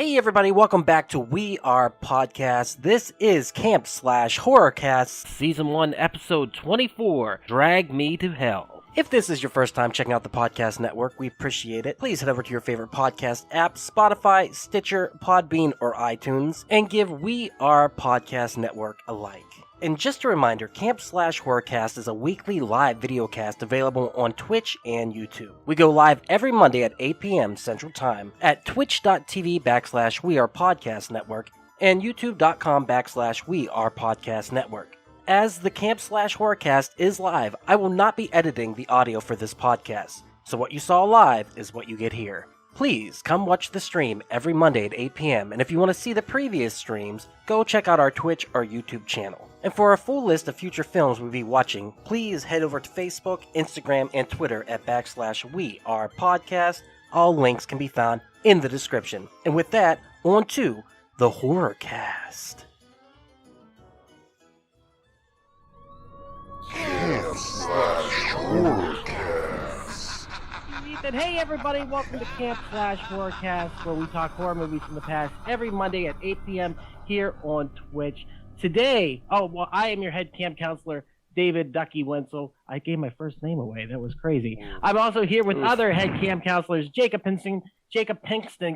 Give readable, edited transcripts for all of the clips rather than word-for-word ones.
Hey everybody, welcome back to We Are Podcast. This is Camp Slash Horrorcast, Season 1, Episode 24, Drag Me to Hell. If this is your first time checking out the podcast network, we appreciate it. Please head over to your favorite podcast app, Spotify, Stitcher, Podbean, or iTunes, and give We Are Podcast Network a like. And just a reminder, Camp Slash Horrorcast is a weekly live videocast available on Twitch and YouTube. We go live every Monday at 8 p.m. Central Time at twitch.tv/WeArePodcastNetwork and youtube.com/WeArePodcastNetwork. As the Camp Slash Horrorcast is live, I will not be editing the audio for this podcast. So what you saw live is what you get here. Please come watch the stream every Monday at 8 p.m. And if you want to see the previous streams, go check out our Twitch or YouTube channel. And for a full list of future films we'll be watching, please head over to Facebook, Instagram, and Twitter at /WeArePodcast. All links can be found in the description. And with that, on to the Horrorcast. Camp Slash Horrorcast. And hey everybody, welcome to Camp Slash Horrorcast, where we talk horror movies from the past every Monday at 8 p.m. here on Twitch. Today, I am your head camp counselor, David Ducky Wenzel. I gave my first name away. That was crazy. I'm also here with other head camp counselors, Jacob Pinkston.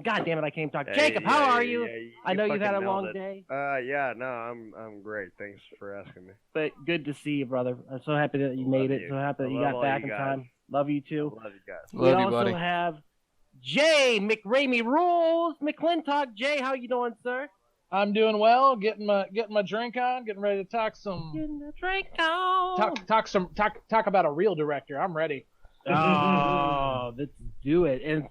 God damn it, I can't talk. Hey, Jacob, how are you? I know you've had a long day. I'm great. Thanks for asking me. But good to see you, brother. I'm so happy that you made it. So happy that you got back in time. Love you too. Love you guys. We also have Jay McRamey Rules McClintock. Jay, how you doing, sir? I'm doing well. Getting my drink on. Getting ready to talk some. Getting the drink on. Talk about a real director. I'm ready. Oh, let's do it. And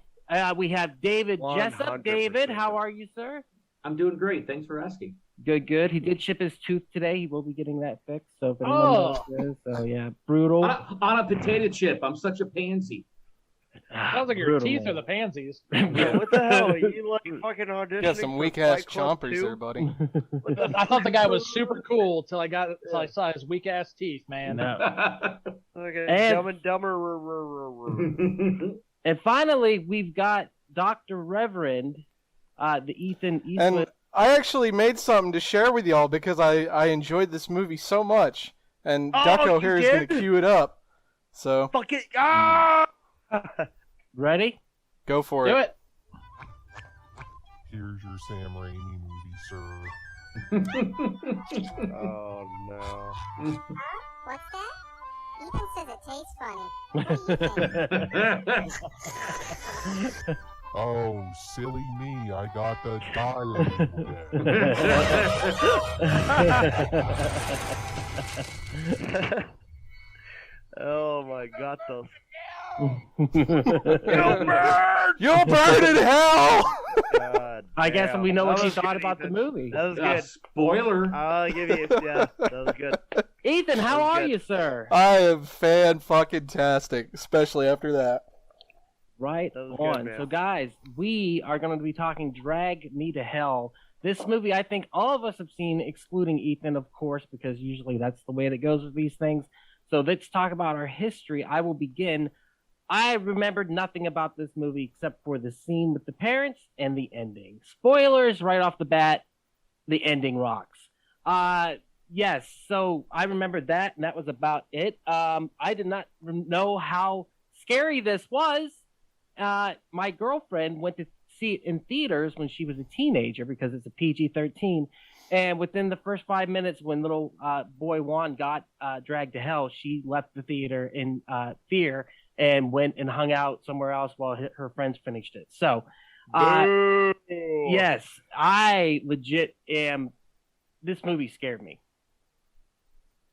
we have David 100%. Jessup. David, how are you, sir? I'm doing great. Thanks for asking. Good. He did chip his tooth today. He will be getting that fixed. So if anyone knows, so yeah, brutal. On a potato chip. I'm such a pansy. Sounds like your teeth are the pansies. Yeah, what the hell? Are you like fucking auditioning? Got some weak ass chompers there, buddy. I thought the guy was super cool till I saw his weak ass teeth, man. No. Okay, And- Dumb and Dumber. And finally, we've got Dr. Reverend, the Ethan Eastwood. And I actually made something to share with y'all because I enjoyed this movie so much. And Ducko here is going to cue it up. So, Fuck it! Ah! Ready? go for Do it. it. Here's your Sam Raimi movie, sir. Oh no! Huh? What's that? Ethan says it tastes funny. Oh, silly me, I got the dialogue. Oh my god, those. You'll burn in hell! God I guess damn. we know what That you was thought good, about the Ethan. movie. That was good. Spoiler. I'll give you. Yeah, that was good. Ethan, how That was are good. you, sir? I am fan-fucking-tastic, especially after that. Right That was on. good, man. So, guys, we are going to be talking Drag Me to Hell. This movie, I think all of us have seen, excluding Ethan, of course, because usually that's the way that goes with these things. So let's talk about our history. I will begin. I remembered nothing about this movie except for the scene with the parents and the ending. Spoilers right off the bat, the ending rocks. Yes, so I remembered that, and that was about it. I did not know how scary this was. My girlfriend went to see it in theaters when she was a teenager because it's a PG-13. And within the first 5 minutes, when little boy Juan got dragged to hell, she left the theater in fear and went and hung out somewhere else while her friends finished it. So, yes, I legit am. This movie scared me.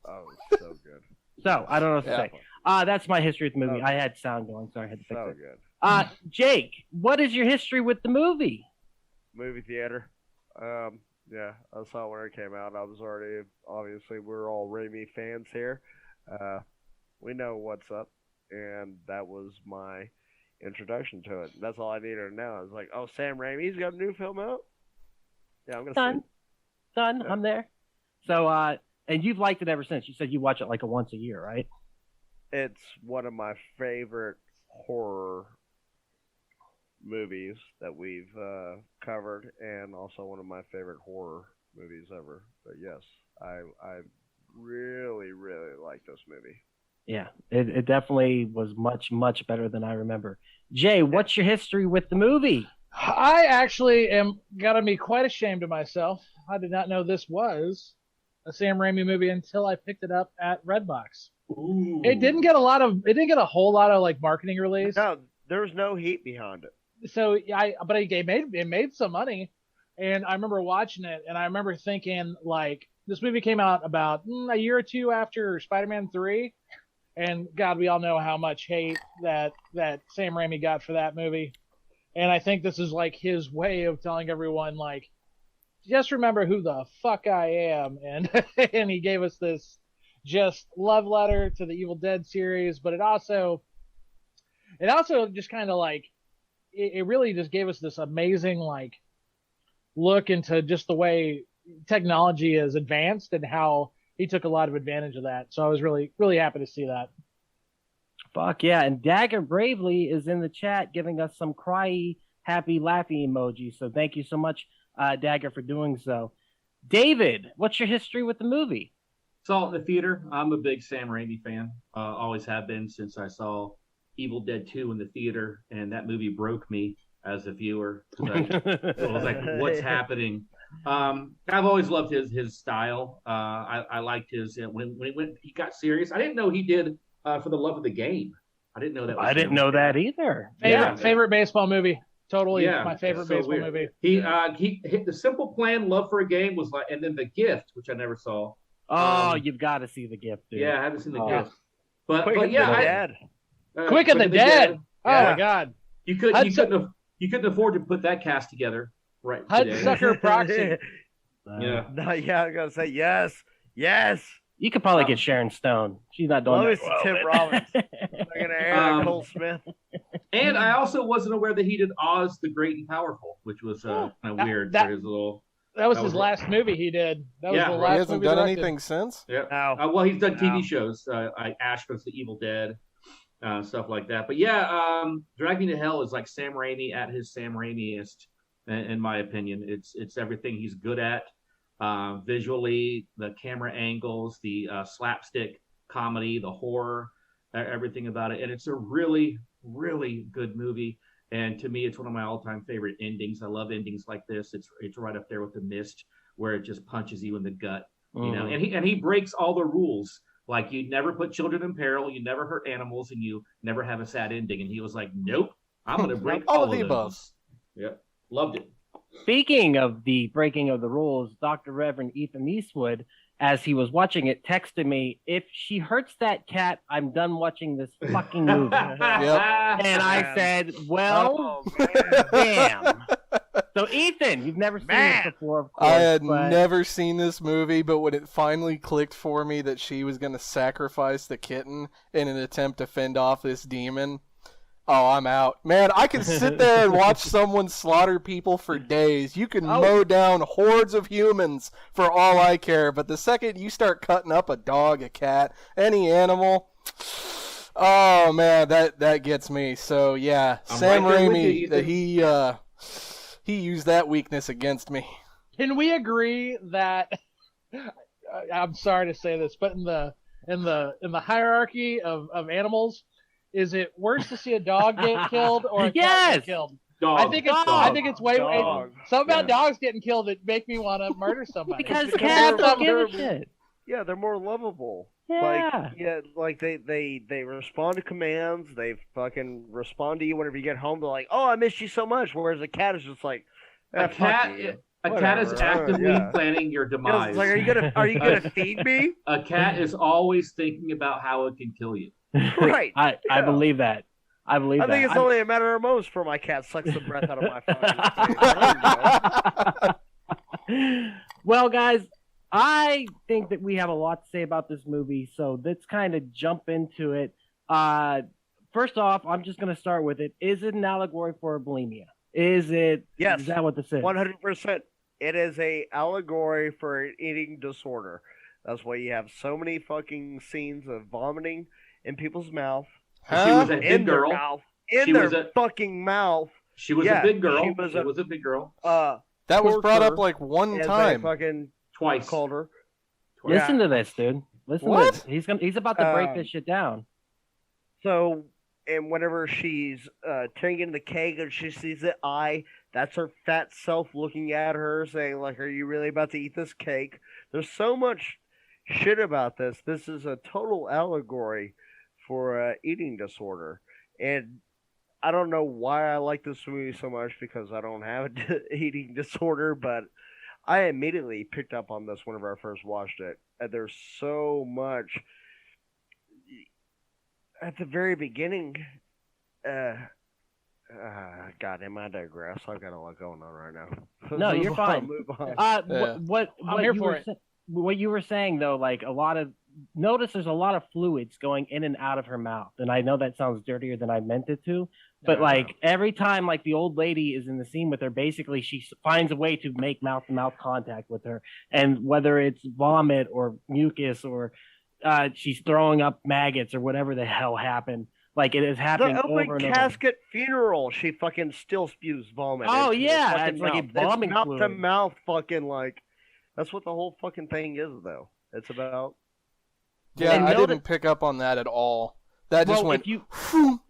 Oh, so good. So I don't know what to Yeah. say. That's my history with the movie. Oh. I had sound going, so I had to fix So it. good. Jake, what is your history with the movie? Movie theater. Yeah, I saw it when it came out. I was already, obviously, we're all Raimi fans here. We know what's up, and that was my introduction to it. That's all I needed to know. I was like, oh, Sam Raimi's got a new film out? Yeah, I'm going to see it. Done. Yeah. I'm there. So, and you've liked it ever since. You said you watch it like once a year, right? It's one of my favorite horror movies that we've covered, and also one of my favorite horror movies ever. But yes, I really, really like this movie. Yeah, it definitely was much, much better than I remember. Jay, what's your history with the movie? I actually am gonna be quite ashamed of myself. I did not know this was a Sam Raimi movie until I picked it up at Redbox. Ooh. It didn't get a whole lot of like marketing release. No, there's no heat behind it. So but it made some money, and I remember watching it, and I remember thinking like this movie came out about a year or two after Spider-Man 3, and God, we all know how much hate that Sam Raimi got for that movie, and I think this is like his way of telling everyone like, just remember who the fuck I am, and and he gave us this just love letter to the Evil Dead series, but it also just kind of like it really just gave us this amazing like look into just the way technology is advanced and how he took a lot of advantage of that. So I was really, really happy to see that. Fuck yeah. And Dagger Bravely is in the chat giving us some cryy, happy, laughy emoji. So thank you so much, Dagger, for doing so. David, what's your history with the movie? Saw it in the theater. I'm a big Sam Raimi fan. Always have been since I saw Evil Dead 2 in the theater, and that movie broke me as a viewer. I was like, what's happening? I've always loved his style. I liked his when he got serious. I didn't know he did For the Love of the Game. I didn't know that. I didn't know that either. Favorite baseball movie. Totally, my favorite baseball movie. He hit The Simple Plan, Love for a Game was like, and then The Gift, which I never saw. Oh, you've got to see The Gift, dude. Yeah, I haven't seen The Gift. But Quick and the Dead. Oh my God. You couldn't afford to put that cast together right today. Hudsucker Proxy. Yeah. I gotta say yes. You could probably get Sharon Stone. She's not doing Lois that. Tim Robbins. Looking at Aaron Cole Smith. And I also wasn't aware that he did Oz the Great and Powerful, which was kind of weird for his little. That was his last movie he did. That was the last he hasn't movie done directed. anything since. Yeah. No. Well, he's done TV shows, like Ash vs. the Evil Dead, stuff like that. But yeah, Drag Me to Hell is like Sam Raimi at his Sam Raimiest, in my opinion. It's everything he's good at. Visually, the camera angles, the slapstick comedy, the horror, everything about it. And it's a really, really good movie. And to me, it's one of my all-time favorite endings. I love endings like this. It's right up there with The Mist, where it just punches you in the gut. You know, and he breaks all the rules. Like, you never put children in peril, you never hurt animals, and you never have a sad ending. And he was like, nope, I'm going to break all of the above. Yep, loved it. Speaking of the breaking of the rules, Dr. Reverend Ethan Eastwood, as he was watching it, texted me, if she hurts that cat, I'm done watching this fucking movie. Yep. And I said, well, damn. So, Ethan, you've never seen this before, of course. I had never seen this movie, but when it finally clicked for me that she was going to sacrifice the kitten in an attempt to fend off this demon, oh, I'm out. Man, I can sit there and watch someone slaughter people for days. You can mow down hordes of humans for all I care, but the second you start cutting up a dog, a cat, any animal, oh, man, that gets me. So, yeah, Sam Raimi, he used that weakness against me. Can we agree that I'm sorry to say this, but in the hierarchy of animals, is it worse to see a dog get killed or a cat get killed? Dog. I think it's way something about dogs getting killed that make me want to murder somebody. Because cats don't give a shit. Yeah, they're more lovable. Yeah. Like they respond to commands. They fucking respond to you whenever you get home. They're like, "Oh, I missed you so much." Whereas a cat is just like, a cat is actively planning your demise. It's like, are you gonna feed me? A cat is always thinking about how it can kill you. Right. I believe that. I think it's only a matter of moments before my cat sucks the breath out of my fucking face. Well, guys, I think that we have a lot to say about this movie, so let's kind of jump into it. First off, I'm just going to start with it. Is it an allegory for bulimia? Is it? Yes. Is that what this is? 100%. It is a allegory for an eating disorder. That's why you have so many fucking scenes of vomiting in people's mouth. She was a hit In their girl. mouth. In their fucking mouth. She was Yeah, a big girl. she She was was a big girl. That was brought up torture, like one as time. they fucking Twice. called her. Listen to this, dude. Listen What? to this. He's about to break this shit down. So, and whenever she's tearing into the cake and she sees the eye, that's her fat self looking at her, saying like, "Are you really about to eat this cake?" There's so much shit about this. This is a total allegory for eating disorder, and I don't know why I like this movie so much because I don't have an eating disorder, but I immediately picked up on this whenever I first watched it. And there's so much at the very beginning. Goddamn, I digress. I've got a lot going on right now. No, Move you're on, fine. Move on. I'm here for it. What you were saying though, like notice there's a lot of fluids going in and out of her mouth, and I know that sounds dirtier than I meant it to, but like every time like the old lady is in the scene with her, basically she finds a way to make mouth-to-mouth contact with her, and whether it's vomit or mucus or she's throwing up maggots or whatever the hell happened. Like it is happening The over open and over. casket funeral, she fucking still spews vomit. Oh, into her yeah, fucking it's like a mouth. bombing It's mouth fluid. to mouth, fucking like. That's what the whole fucking thing is, though. It's about. Yeah, And I notice- didn't pick up on that at all. That just Well, went if you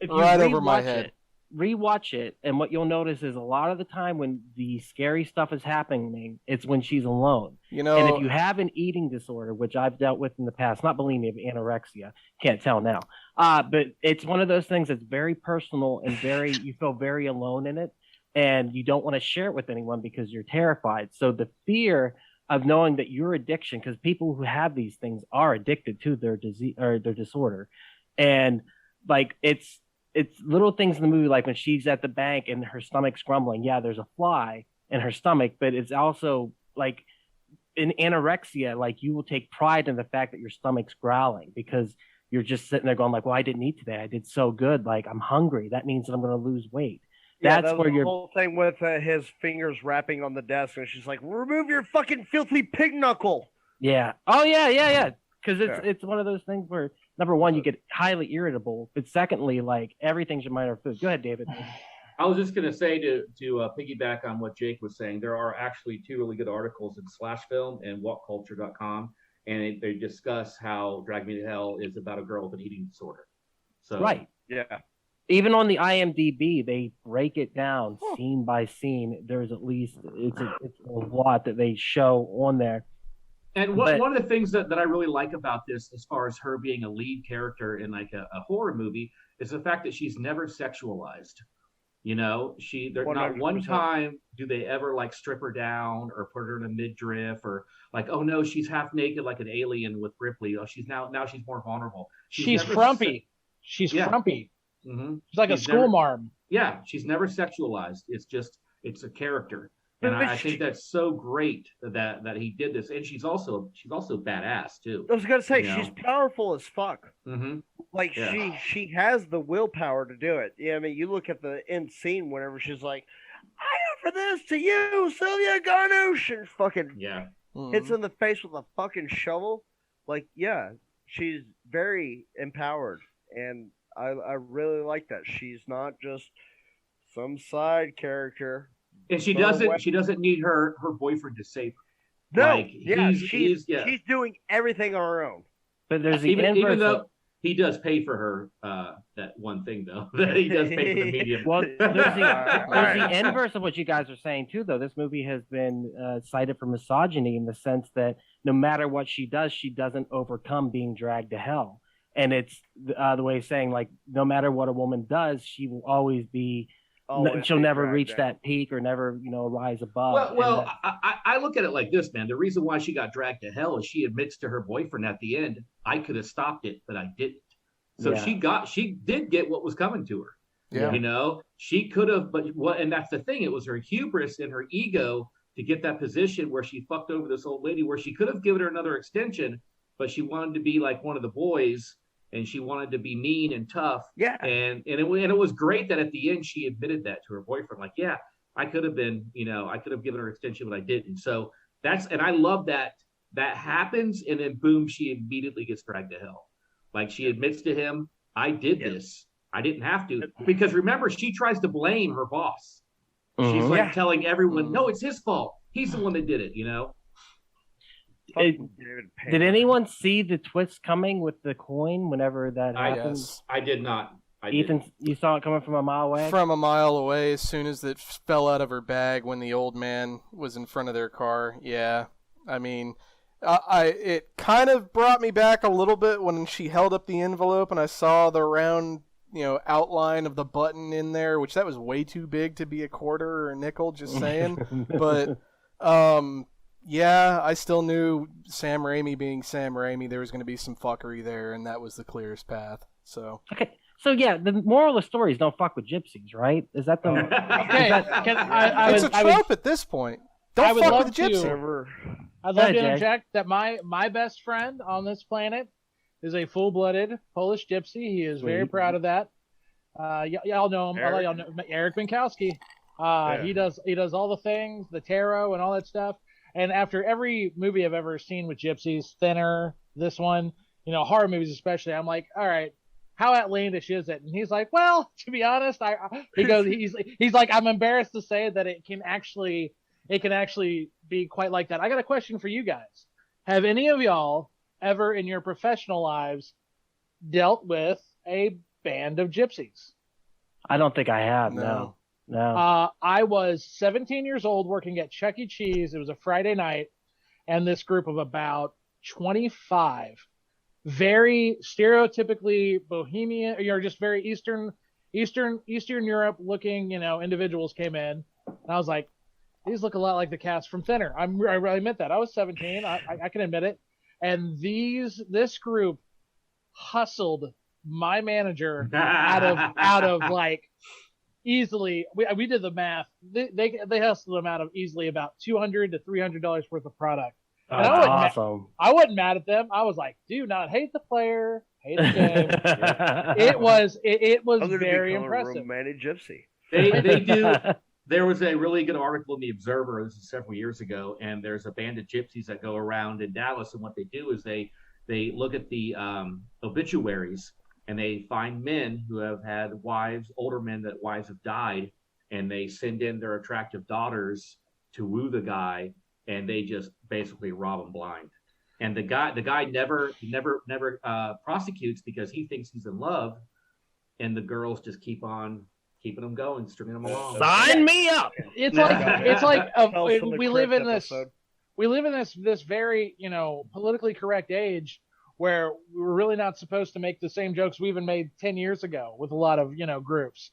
right over my rewatch head. Rewatch it, and what you'll notice is a lot of the time when the scary stuff is happening, it's when she's alone. You know, And if you have an eating disorder, which I've dealt with in the past, not bulimia, but anorexia, can't tell now. But it's one of those things that's very personal and you feel very alone in it, and you don't want to share it with anyone because you're terrified. So the fear of knowing that your addiction, because people who have these things are addicted to their disease or their disorder, and like it's little things in the movie, like when she's at the bank and her stomach's grumbling. Yeah, there's a fly in her stomach, but it's also like in anorexia, like you will take pride in the fact that your stomach's growling because you're just sitting there going like, well, I didn't eat today. I did so good. Like I'm hungry. That means that I'm going to lose weight. Yeah, That's that was where the you're. whole thing with his fingers rapping on the desk, and she's like, "Remove your fucking filthy pig knuckle." Yeah. Oh yeah. Because Yeah. it's one of those things where number one, you get highly irritable, but secondly, like everything's your minor food. Go ahead, David. I was just going to say to piggyback on what Jake was saying, there are actually two really good articles in Slash Film and WhatCulture.com, and they discuss how Drag Me to Hell is about a girl with an eating disorder. So Right. Yeah. Even on the IMDb, they break it down scene by scene. There's at least it's a lot that they show on there. And But- one of the things that I really like about this, as far as her being a lead character in like a horror movie, is the fact that she's never sexualized. You know, they're not one 100%. time do they ever like strip her down or put her in a midriff or like, oh no, she's half naked like an alien with Ripley. Oh, she's now she's more vulnerable. She's never frumpy. She's Yeah. frumpy. Mm-hmm. She's like a school marm. Yeah, she's never sexualized. It's a character. And But I think that's so great that he did this. And she's also badass too. I was gonna say You she's know. powerful as fuck. Mm-hmm. Like Yeah. she has the willpower to do it. Yeah, I mean, you look at the end scene whenever she's like, "I offer this to you, Sylvia Garnouche," and fucking Yeah. hits in the face with a fucking shovel. Like, yeah, she's very empowered, and I really like that. She's not just some side character. And she Throw away- doesn't need her boyfriend to save her. No, Like, yeah, he's she's doing everything on her own. But there's the even inverse. though he does pay for her that one thing though. That he does pay for the medium. Well, there's the Alright. inverse of what you guys are saying too, though. This movie has been cited for misogyny in the sense that no matter what she does, she doesn't overcome being dragged to hell. And it's the way of saying, like, no matter what a woman does, she will always be. Always She'll be never dragged reach down. that peak or never, rise above. Well, And I look at it like this, man. The reason why she got dragged to hell is she admits to her boyfriend at the end, I could have stopped it, but I didn't. So Yeah. she did get what was coming to her. Yeah. You know, she could have, but what, and that's the thing. It was her hubris and her ego to get that position where she fucked over this old lady, where she could have given her another extension, but she wanted to be like one of the boys, and she wanted to be mean and tough. Yeah. And it was great that at the end she admitted that to her boyfriend, like, yeah, I could have been, I could have given her extension, but I didn't. So and I love that happens, and then boom, she immediately gets dragged to hell. Like she admits to him, I did this. I didn't have to. Because remember, she tries to blame her boss. Mhm. She's like Yeah. telling everyone, no, it's his fault. He's the one that did it, you know? Fucking David Payne. Did anyone see the twist coming with the coin whenever that happened? Yes. I did not. Ethan, you saw it coming from a mile away? From a mile away, as soon as it fell out of her bag when the old man was in front of their car. Yeah, I mean, it kind of brought me back a little bit when she held up the envelope and I saw the round, outline of the button in there, which that was way too big to be a quarter or a nickel. Just saying, but yeah, I still knew Sam Raimi being Sam Raimi, there was going to be some fuckery there, and that was the clearest path. So Okay. So yeah, the moral of the story is don't fuck with gypsies, right? Is that the? Okay, it's a trope at this point. Don't fuck with a gypsy. I'd love Go ahead, to Jay. interject that my best friend on this planet is a full-blooded Polish gypsy. He is very Sweet. proud of that. Y'all know him. I'll let y'all know Eric Binkowski. He does all the things, the tarot and all that stuff. And after every movie I've ever seen with gypsies, Thinner, this one, horror movies especially, I'm like, all right, how outlandish is it? And he's like, well, to be honest, he's like, I'm embarrassed to say that it can actually be quite like that. I got a question for you guys. Have any of y'all ever in your professional lives dealt with a band of gypsies? I don't think I have. No. I was 17 years old working at Chuck E. Cheese. It was a Friday night, and this group of about 25 very stereotypically bohemian, just very Eastern Europe looking, individuals came in, and I was like, these look a lot like the cast from Thinner. I really admit that. I was 17. I can admit it. And this group hustled my manager out of like easily. We did the math. They hustled them out of easily about $200 to $300 worth of product. And Awesome. I wasn't mad at them. I was like, do not hate the player, hate the game. It was very impressive. Romantic gypsy. They do. There was a really good article in the Observer. This is several years ago, and there's a band of gypsies that go around in Dallas, and what they do is they look at the obituaries, and they find men who have had wives, older men that wives have died, and they send in their attractive daughters to woo the guy, and they just basically rob him blind. And the guy never prosecutes because he thinks he's in love, and the girls just keep on keeping them going, stringing them along. Sign me up. It's like we live in this very politically correct age where we're really not supposed to make the same jokes we even made 10 years ago with a lot of groups.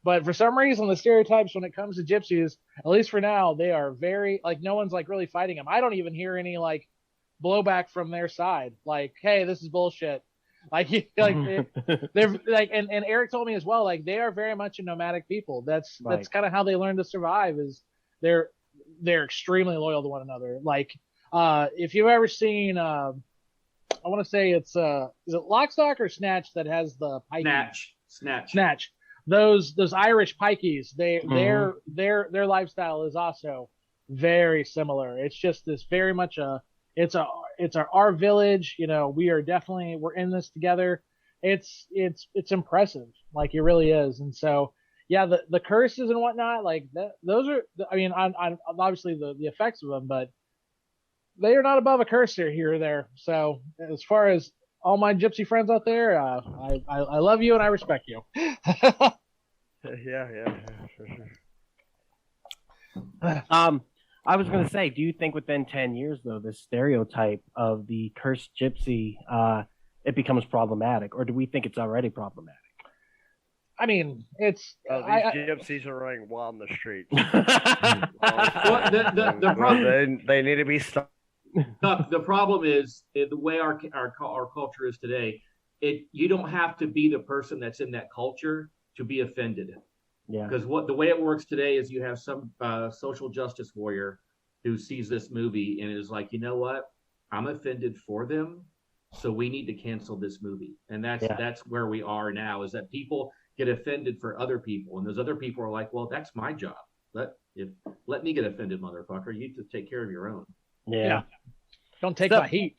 But for some reason, the stereotypes when it comes to gypsies, at least for now, they are very no one's really fighting them. I don't even hear any blowback from their side. Like, hey, this is bullshit. They're and Eric told me as well. They are very much a nomadic people. That's kind of how they learn to survive. Is they're extremely loyal to one another. If you've ever seen, I want to say it's is it Lock, Stock, or Snatch that has the pikeys? Snatch. Those Irish pikeys, their lifestyle is also very similar. It's just this very much our village. We're in this together. It's impressive. It really is. And so, yeah, the curses and whatnot, those are, on obviously the effects of them, but they are not above a curse here or there. So as far as all my gypsy friends out there, I love you and I respect you. Yeah, for sure. I was going to say, do you think within 10 years, though, this stereotype of the cursed gypsy, it becomes problematic, or do we think it's already problematic? I mean, it's... gypsies are running wild in the streets. The problem... They need to be stopped. The problem is, the way our culture is today, you don't have to be the person that's in that culture to be offended. Yeah. Because the way it works today is you have some social justice warrior who sees this movie and is like, you know what? I'm offended for them, so we need to cancel this movie. And that's where we are now, is that people get offended for other people, and those other people are like, well, that's my job. Let me get offended, motherfucker. You take care of your own. Yeah. Don't take my heat.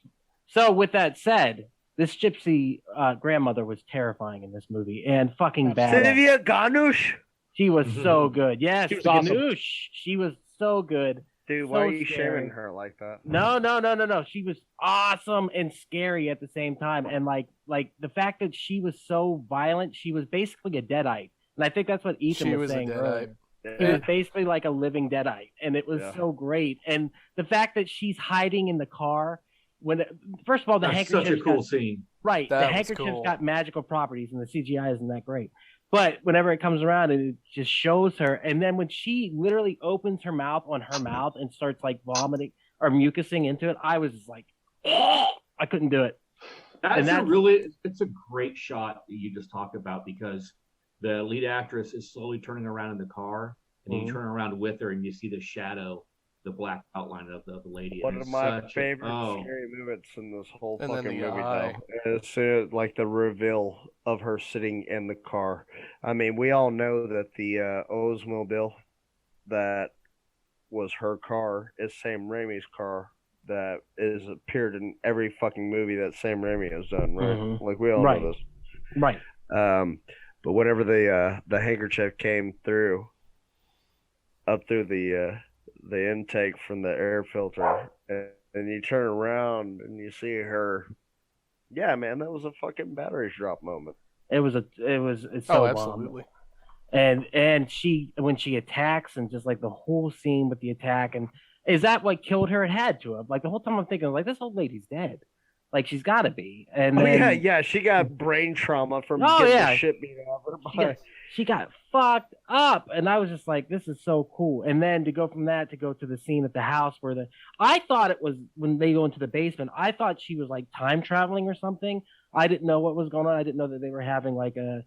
So with that said, this gypsy grandmother was terrifying in this movie and fucking bad. Sylvia Ganush. She was so good. Yes, She was awesome. Ganoush. She was so good. Dude, why So are you scary. shaming her like that? No. She was awesome and scary at the same time. And like the fact that she was so violent, she was basically a deadite. And I think that's what Ethan She was was a saying deadite. earlier. Yeah. It was basically like a living deadite, and it was Yeah. so great. And the fact that she's hiding in the car first of all, the That's handkerchief such a cool scene. right, That the was handkerchief's cool. got magical properties, and the CGI isn't that great. But whenever it comes around and it just shows her, and then when she literally opens her mouth on her mouth and starts like vomiting or mucusing into it, I was just like, I couldn't do it. It's a great shot that you just talked about, because the lead actress is slowly turning around in the car, and you turn around with her and you see the shadow, the black outline of the lady. One And of it's my such favorite a- scary moments in this whole And then fucking the movie, eye. though, is like the reveal of her sitting in the car. I mean, we all know that the Oldsmobile that was her car is Sam Raimi's car that is appeared in every fucking movie that Sam Raimi has done, right? Mhm. Like we all Right. know this. Right. But whenever the handkerchief came through, up through the intake from the air filter, and you turn around and you see her. Yeah, man, that was a fucking battery drop moment. It's so bomb. absolutely. And she when she attacks and just like the whole scene with the attack, and is that what killed her? It had to have. Like the whole time I'm thinking like this old lady's dead. Like she's got to be. And Oh then, yeah, she got brain trauma from Oh, getting yeah. the shit beat out of her. she got fucked up, and I was just like, this is so cool. And then to go from that to go to the scene at the house where I thought it was when they go into the basement. I thought she was like time traveling or something. I didn't know what was going on. I didn't know that they were having like a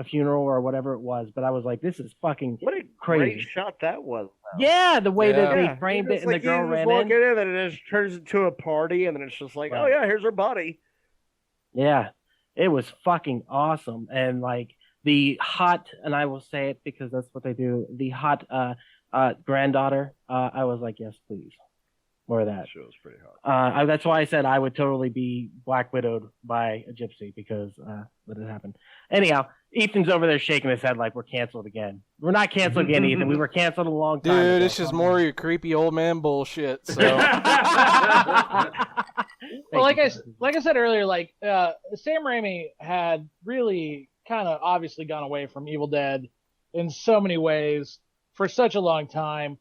funeral or whatever it was. But I was like, this is fucking What a crazy. great shot that was. Yeah, the way that Yeah. they framed it It's and like the girl you ran just walk in. in and it just turns into a party, and then it's just like, oh Right. yeah, here's her body. Yeah, it was fucking awesome. And like the hot, and I will say it because that's what they do, the hot granddaughter, I was like, yes, please. More of that. She was pretty hot. That's why I said I would totally be Black Widowed by a gypsy because that had happened. Anyhow, Ethan's over there shaking his head like we're canceled again. We're not canceled again, Ethan. We were canceled a long time Dude, ago. it's just more of your creepy old man bullshit. So Well, like I said earlier, like Sam Raimi had really kind of obviously gone away from Evil Dead in so many ways for such a long time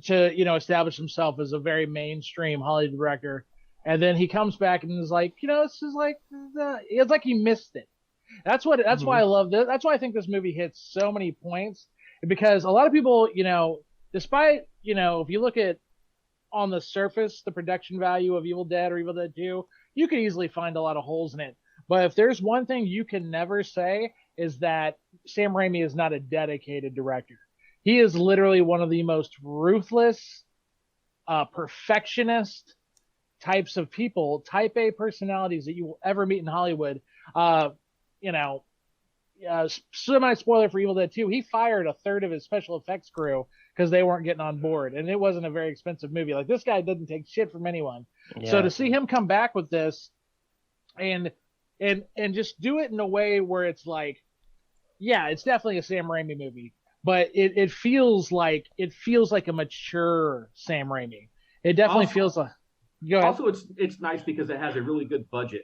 to establish himself as a very mainstream Hollywood director, and then he comes back and is like, this is like it's like he missed it. That's why I love this. That's why I think this movie hits so many points, because a lot of people, despite if you look at on the surface the production value of Evil Dead or Evil Dead 2, you could easily find a lot of holes in it. But if there's one thing you can never say is that Sam Raimi is not a dedicated director. He is literally one of the most ruthless, perfectionist types of people, type A personalities that you will ever meet in Hollywood. Semi-spoiler for Evil Dead 2, he fired a third of his special effects crew because they weren't getting on board, and it wasn't a very expensive movie. Like, this guy doesn't take shit from anyone. Yeah. So to see him come back with this and just do it in a way where it's like, yeah, it's definitely a Sam Raimi movie, but it feels like a mature Sam Raimi. It definitely feels like. Go ahead. Also, it's nice because it has a really good budget,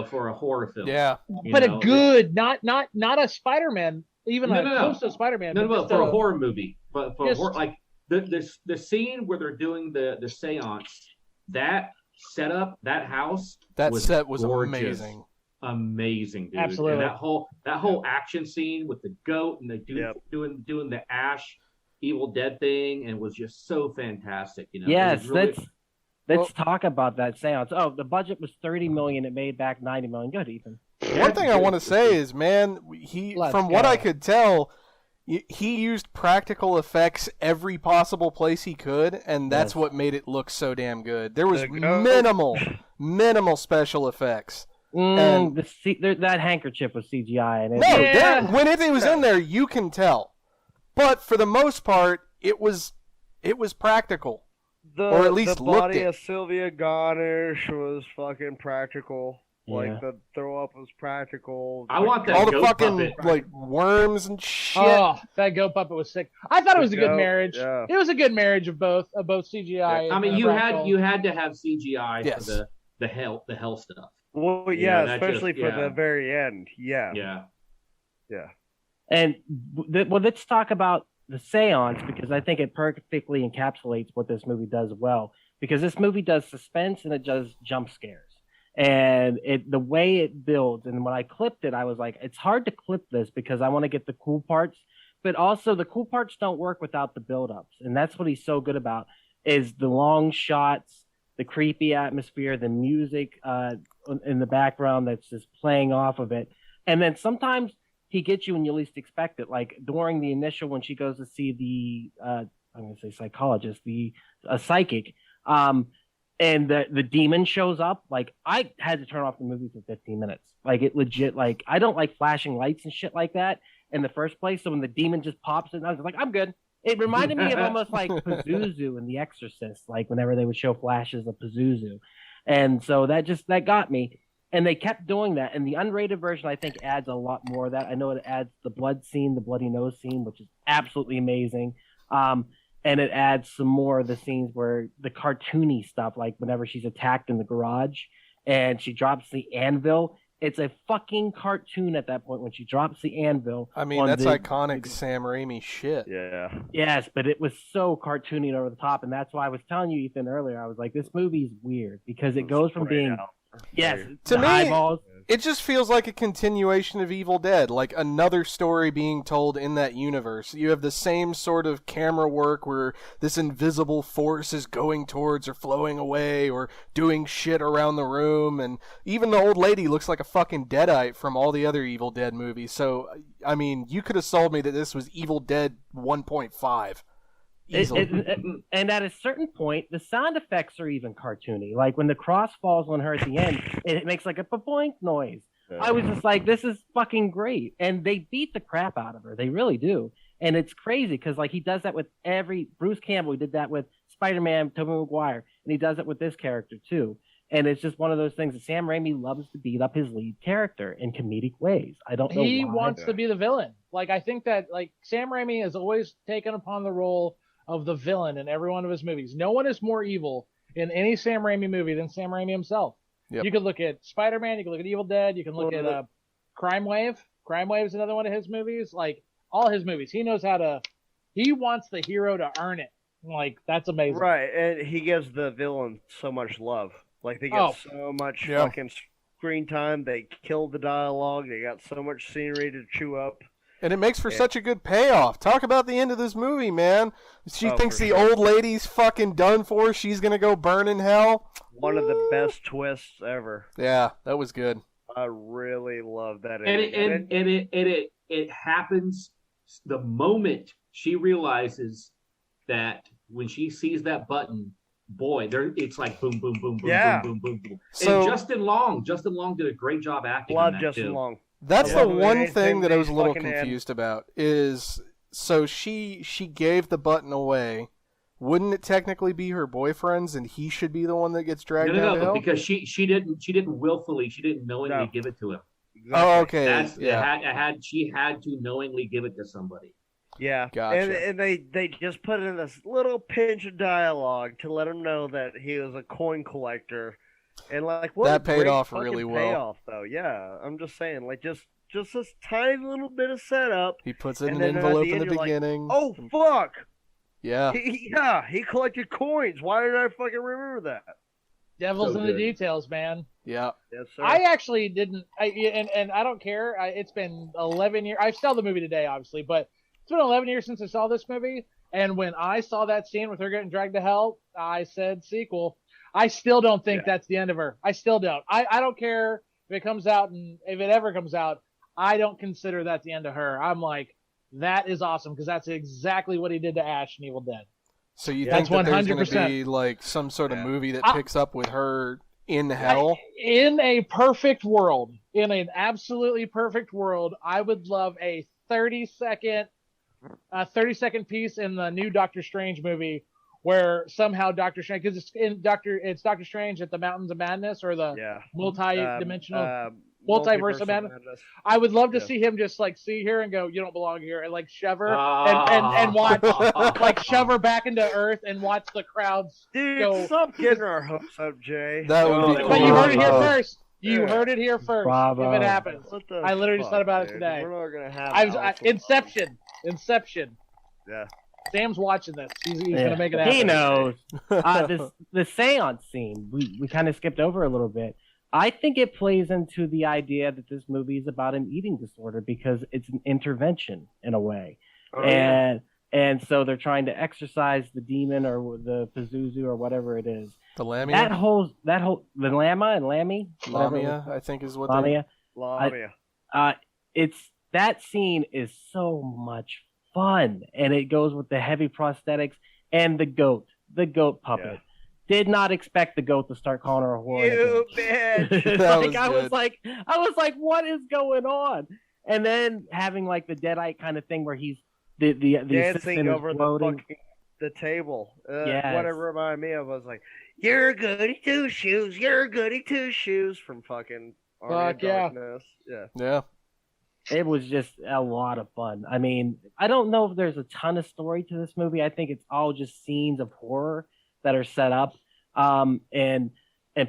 for a horror film. yeah, But a good, not a Spider-Man, even No, close to a Spider-Man. No, but just for a horror movie. But for just- horror, like the scene where they're doing the seance, that setup, that house, that set was gorgeous. amazing. Dude. Absolutely. And that whole action scene with the goat and the dude Yep. doing the Ash Evil Dead thing, and was just so fantastic. It Yes, was really- let's talk about that seance. Oh, the budget was $30 million. It made back $90 million. Good, Ethan. One thing I want to say is, man, Let's from what go. I could tell, he used practical effects every possible place he could, and that's Yes. what made it look so damn good. There was The goat. minimal special effects. That handkerchief was CGI, and No, Yeah. when it was in there, you can tell. But for the most part, it was practical. Or at least the looked body it. of Sylvia Ganush was fucking practical. Like Yeah. the throw up was practical. I want that All the goat fucking puppet. like worms and shit. Oh, that goat puppet was sick. I thought it was a good goat, marriage. yeah. It was a good marriage of both CGI. I mean, and you practical. had to have CGI Yes. for the hell stuff. Well, Yeah, yeah, that especially just- for yeah. the very end. Yeah, Yeah. yeah. And well, let's talk about the seance because I think it perfectly encapsulates what this movie does well. Because this movie does suspense and it does jump scares, and the way it builds. And when I clipped it, I was like, it's hard to clip this because I want to get the cool parts, but also the cool parts don't work without the buildups, and that's what he's so good about is the long shots, the creepy atmosphere, the music in the background that's just playing off of it, and then sometimes he gets you when you least expect it. Like during the initial when she goes to see the I'm going to say psychologist, the psychic, and the demon shows up. Like I had to turn off the movie for 15 minutes. Like it legit. Like I don't like flashing lights and shit like that in the first place. So when the demon just pops in, I was like, I'm good. It reminded me of almost like Pazuzu in The Exorcist, like whenever they would show flashes of Pazuzu, and so that got me. And they kept doing that. And the unrated version, I think, adds a lot more of that. I know it adds the blood scene, the bloody nose scene, which is absolutely amazing. And it adds some more of the scenes where the cartoony stuff, like whenever she's attacked in the garage and she drops the anvil. It's a fucking cartoon at that point when she drops the anvil. I mean, that's iconic Sam Raimi shit. Yeah. Yes, but it was so cartoony and over the top. And that's why I was telling you, Ethan, earlier, I was like, this movie's weird because it goes from being... Yes, To the me, eyeballs. It just feels like a continuation of Evil Dead, like another story being told in that universe. You have the same sort of camera work where this invisible force is going towards or flowing away or doing shit around the room, and even the old lady looks like a fucking deadite from all the other Evil Dead movies. So, I mean, you could have sold me that this was Evil Dead 1.5. And at a certain point, the sound effects are even cartoony. Like when the cross falls on her at the end, it makes like a boink noise. Yeah. I was just like, this is fucking great. And they beat the crap out of her. They really do. And it's crazy because like he does that with Bruce Campbell. He did that with Spider-Man, Tobey Maguire, and he does it with this character too. And it's just one of those things that Sam Raimi loves to beat up his lead character in comedic ways. I don't know He why. wants to be the villain. Like I think that like Sam Raimi has always taken upon the role of the villain in every one of his movies. No one is more evil in any Sam Raimi movie than Sam Raimi himself. Yep. You could look at Spider-Man, you can look at Evil Dead, you can look at Crime Wave. Crime Wave is another one of his movies. Like all his movies, he wants the hero to earn it. Like that's amazing. Right, and he gives the villain so much love. Like they get so much fucking screen time. They killed the dialogue. They got so much scenery to chew up. And it makes for such a good payoff. Talk about the end of this movie, man. She thinks the sure. old lady's fucking done for. She's going to go burn in hell. One of the best twists ever. Yeah, that was good. I really love that. And it happens the moment she realizes that when she sees that button, boy, it's like boom, boom, boom, boom, Yeah. boom, boom, boom, boom. So- and Justin Long did a great job acting. Love in that Justin too. Long. That's Yeah. the one Anything thing that I was a they little fucking add. confused about is so she gave the button away. Wouldn't it technically be her boyfriend's and he should be the one that gets dragged down the hill? because she didn't willfully, she didn't knowingly give it to him. Oh, okay. She had to knowingly give it to somebody. Yeah, Gotcha. and they just put in this little pinch of dialogue to let him know that he was a coin collector, and like what That a paid great off fucking really well. payoff, though. Yeah, I'm just saying, like just this tiny little bit of setup. He puts it in and an then at envelope the in end the you're like, beginning. oh fuck! Yeah. He collected coins. Why did I fucking remember that? Devil's So in the good. details, man. Yeah. Yes, sir. I actually didn't, and I don't care. It's been 11 years. I saw the movie today, obviously, but it's been 11 years since I saw this movie. And when I saw that scene with her getting dragged to hell, I said sequel. I still don't think that's the end of her. I still don't. I don't care if it comes out, and if it ever comes out, I don't consider that the end of her. I'm like, that is awesome because that's exactly what he did to Ash in Evil Dead. So you That's think that there's going to 100%. be like some sort of movie that I- picks up with her in hell? In a perfect world, in an absolutely perfect world, I would love a 30-second piece in the new Doctor Strange movie where somehow Doctor Strange, because it's Doctor Strange at the Mountains of Madness or the multi-dimensional multiverse of Madness. I would love to see him just like see her and go, "You don't belong here," and like shove her and watch like shove her back into Earth and watch the crowds go. Stop getting our hopes up, Jay. That would be cool. But you heard it here first. You heard it here first. Bravo. If it happens, I literally just thought about it today. We're not gonna have Inception. Yeah. Sam's watching this. He's gonna make it happen. He knows. The seance scene we kind of skipped over a little bit. I think it plays into the idea that this movie is about an eating disorder because it's an intervention in a way, and so they're trying to exorcise the demon or the Pazuzu or whatever it is. The Lamia? The Lama and Lammy? Lamia, I think is what Lamia. Lamia. That scene is so much fun, and it goes with the heavy prosthetics and the goat puppet. Yeah. Did not expect the goat to start calling her a whore. You bitch. I was like, what is going on? And then having like the Deadite kind of thing where he's the dancing over the table. Yes. What it reminded me of was like, "You're goody two shoes. You're goody two shoes" from fucking Army of Darkness. Yeah. It was just a lot of fun. I mean, I don't know if there's a ton of story to this movie. I think it's all just scenes of horror that are set up and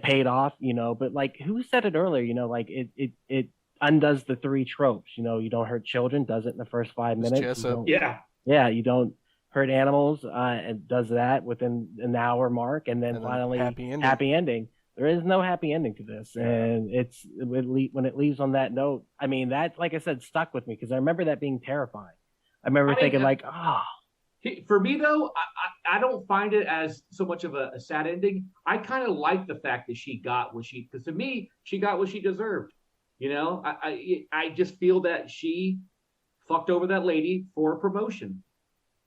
paid off, but like who said it earlier, like it undoes the three tropes. You don't hurt children, does it in the first 5 minutes. You don't hurt animals, and does that within an hour mark, and then finally happy ending. There is no happy ending to this, and when it leaves on that note, I mean, that, like I said, stuck with me because I remember that being terrifying. I remember thinking For me, though, I don't find it as so much of a sad ending. I kind of like the fact that she got because to me, she got what she deserved. I just feel that she fucked over that lady for a promotion.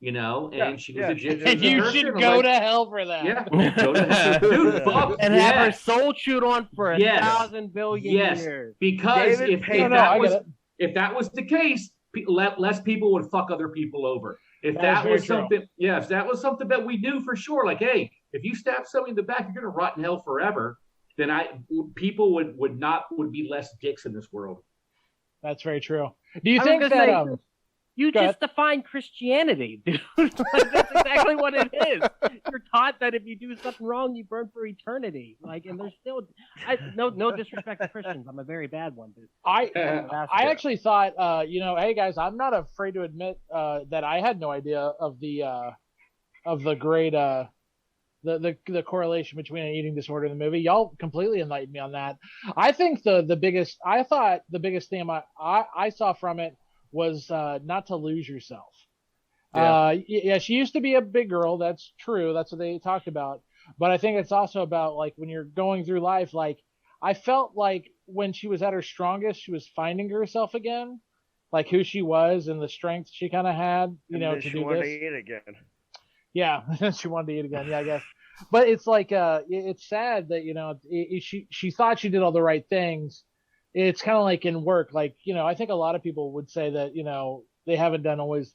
And she was a gypsy. And you should go to hell for that. Yeah, go to hell. Dude, fuck. And have her soul chewed on for 1,000 billion years. Because if that was the case, less people would fuck other people over. If that was something that we do for sure, like, hey, if you stab somebody in the back, you're gonna rot in hell forever. Then people would be less dicks in this world. That's very true. Do you think that you just define Christianity, dude? That's exactly what it is. You're taught that if you do something wrong, you burn for eternity. And there's still no disrespect to Christians. I'm a very bad one, dude. I actually thought, hey guys, I'm not afraid to admit that I had no idea of the great the correlation between an eating disorder and the movie. Y'all completely enlightened me on that. I think the biggest theme I saw from it was not to lose yourself. She used to be a big girl. That's true. That's what they talked about. But I think it's also about like when you're going through life, like I felt like when she was at her strongest, she was finding herself again, like who she was and the strength she kind of had, to do this. She wanted to eat again. Yeah, she wanted to eat again. Yeah, I guess. But it's like it's sad that she thought she did all the right things. It's kind of like in work, like, I think a lot of people would say that, they haven't always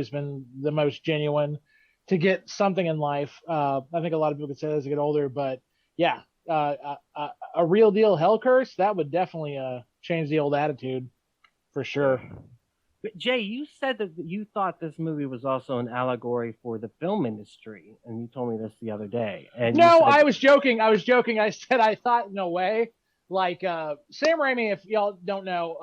been the most genuine to get something in life. I think a lot of people could say that as they get older, but yeah, a real deal hell curse, that would definitely change the old attitude for sure. But Jay, you said that you thought this movie was also an allegory for the film industry, and you told me this the other day. And no, I was joking. I said I thought in a way. Like Sam Raimi, if y'all don't know,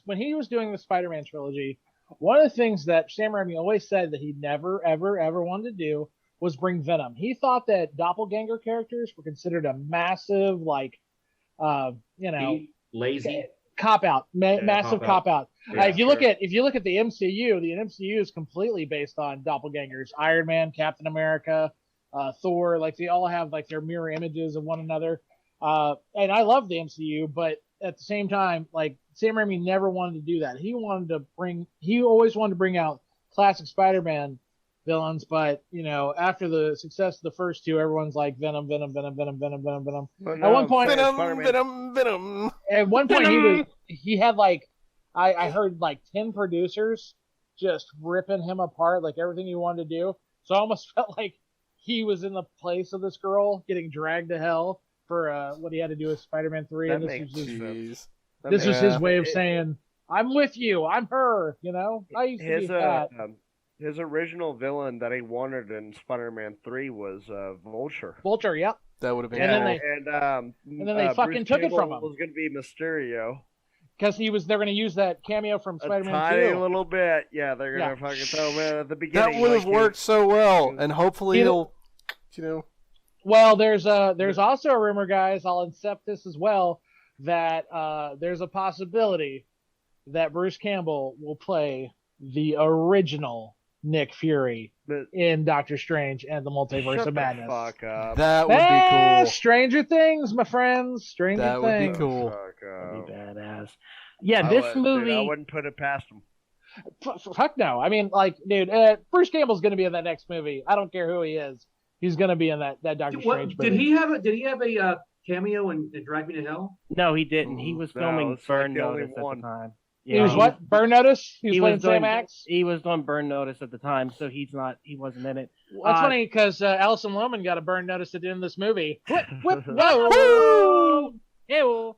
when he was doing the Spider-Man trilogy, one of the things that Sam Raimi always said that he never, ever, ever wanted to do was bring Venom. He thought that doppelganger characters were considered a massive, lazy cop out, massive cop out. If you look at the MCU is completely based on doppelgangers. Iron Man, Captain America, Thor, like they all have like their mirror images of one another. And I love the MCU, but at the same time, like Sam Raimi never wanted to do that. He always wanted to bring out classic Spider-Man villains, but after the success of the first two, everyone's like Venom. At one point, Venom. At one point, he had like I heard like 10 producers just ripping him apart, like everything he wanted to do. So I almost felt like he was in the place of this girl getting dragged to hell for what he had to do with Spider-Man 3. That And makes Jeez. this was Yeah. his way of saying, I'm with you. I'm her. You know, I used to be fat. His original villain that he wanted in Spider-Man 3 was Vulture. Vulture, yep. That would have been And cool. then they fucking Bruce took it Campbell from him. Was going to be Mysterio. Because they're going to use that cameo from A Spider-Man tiny 2. little bit. Yeah, they're going to fucking throw him in at the beginning. That would have worked so well, and hopefully he'll, Well, there's also a rumor, guys. I'll accept this as well, that there's a possibility that Bruce Campbell will play the original Nick Fury in Doctor Strange and the Multiverse Shut of Madness. The fuck up. That would be cool. Stranger Things, my friends. Stranger That would Things. be cool. That'd be badass. Yeah, this movie. Dude, I wouldn't put it past him. Fuck no. I mean, like, dude, Bruce Campbell's going to be in that next movie. I don't care who he is. He's going to be in that Doctor Strange movie. Did he have a cameo in Drag Me to Hell? No, he didn't. He was filming it's Burn like the only Notice at one. the time. He was what? Burn Notice? He was playing doing, Sam Axe? He was doing Burn Notice at the time, so he wasn't in it. That's funny because Alison Lohman got a burn notice at the end of this movie. Whip, whip, whoa! Ew.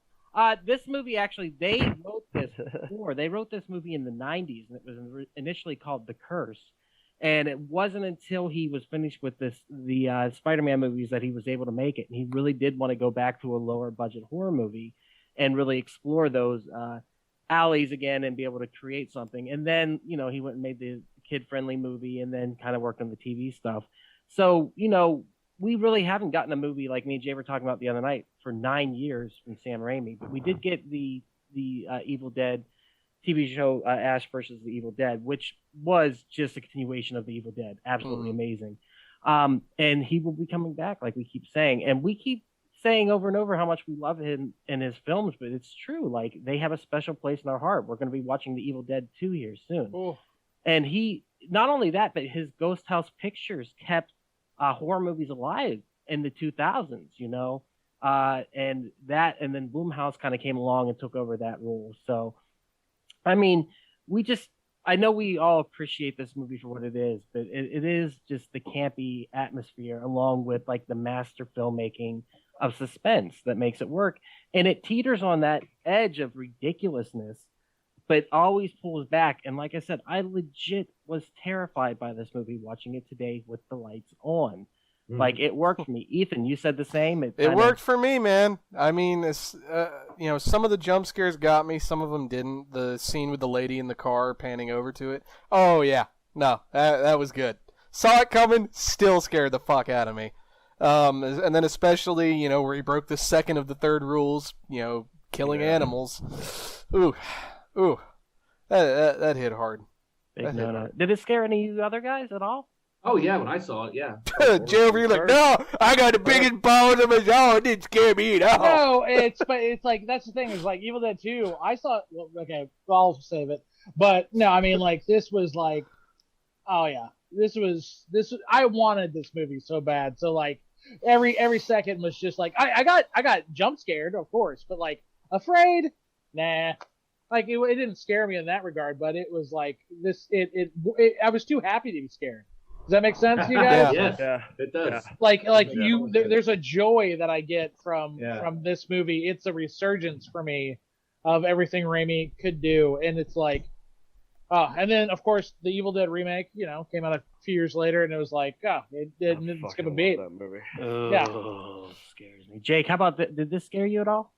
This movie actually, they wrote this before. They wrote this movie in the 90s, and it was initially called The Curse. And it wasn't until he was finished with the Spider-Man movies that he was able to make it. And he really did want to go back to a lower budget horror movie and really explore those alleys again and be able to create something. And then, he went and made the kid-friendly movie and then kind of worked on the TV stuff. So, we really haven't gotten a movie like me and Jay were talking about the other night for 9 years from Sam Raimi. But we did get the Evil Dead TV show, Ash versus the Evil Dead, which was just a continuation of the Evil Dead. Absolutely amazing. And he will be coming back, like we keep saying. And we keep saying over and over how much we love him and his films, but it's true. Like, they have a special place in our heart. We're going to be watching The Evil Dead 2 here soon. Oh. And he, not only that, but his Ghost House Pictures kept horror movies alive in the 2000s, and then Blumhouse kind of came along and took over that role. So, I mean, I know we all appreciate this movie for what it is, but it is just the campy atmosphere along with like the master filmmaking of suspense that makes it work. And it teeters on that edge of ridiculousness, but always pulls back. And like I said, I legit was terrified by this movie watching it today with the lights on. Like, it worked for me. Ethan, you said the same. It worked for me, man. I mean, it's, some of the jump scares got me. Some of them didn't. The scene with the lady in the car panning over to it. Oh, yeah. No, that was good. Saw it coming, still scared the fuck out of me. And then especially, where he broke the second of the third rules, killing animals. Ooh. That hit hard. Did it scare any of you other guys at all? Oh, yeah, when I saw it, yeah. Jay over here like, no, I got the biggest balls of my own. It didn't scare me at all. No, it's like, that's the thing, is like Evil Dead 2, I saw, I'll save it. But no, I mean, like, this was like, oh yeah, this was, I wanted this movie so bad. So like, every second was just like, I got jump scared, of course, but like, afraid? Nah. Like, it didn't scare me in that regard, but it was like, I was too happy to be scared. Does that make sense to you guys? Yeah, it does. Yeah. There's a joy that I get from this movie. It's a resurgence for me of everything Raimi could do, and it's like, and then of course the Evil Dead remake, came out a few years later, and it was like, it didn't skip a beat. That movie. Oh, scares me. Jake, how about did this scare you at all?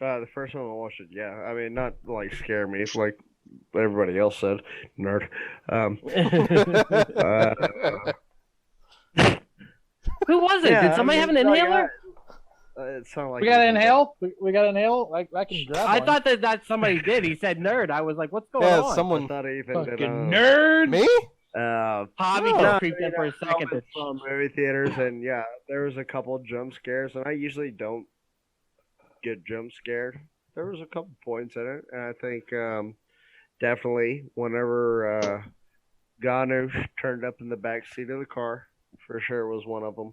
The first time I watched it, yeah. I mean, not like scare me. It's like everybody else said, nerd. Who was it? Did somebody have an inhaler? It sounded like we got to inhale. We got to inhale. I can grab I one. thought that somebody did. He said nerd. I was like, what's going on? Someone. I thought Ethan Fucking did. nerd. Me? Hobby just creeped in for a second. I saw movie theaters, and yeah, there was a couple jump scares, and I usually don't get jump scared. There was a couple points in it, and I think definitely whenever Ganu turned up in the back seat of the car, for sure was one of them.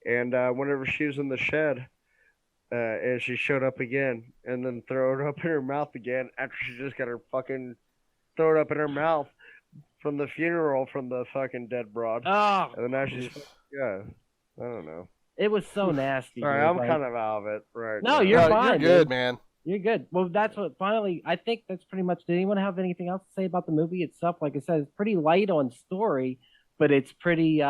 And whenever she was in the shed, and she showed up again, and then throw it up in her mouth again after she just got her fucking throw it up in her mouth from the funeral from the fucking dead broad. Oh, And then now she's yeah. I don't know. it was so nasty. Sorry, dude. I'm Like, kind of out of it right No, now. you're No, fine, you're good, dude. man. You're good. Well, that's what finally. I think that's pretty much. Did anyone have anything else to say about the movie itself? Like I said, it's pretty light on story, but it's pretty.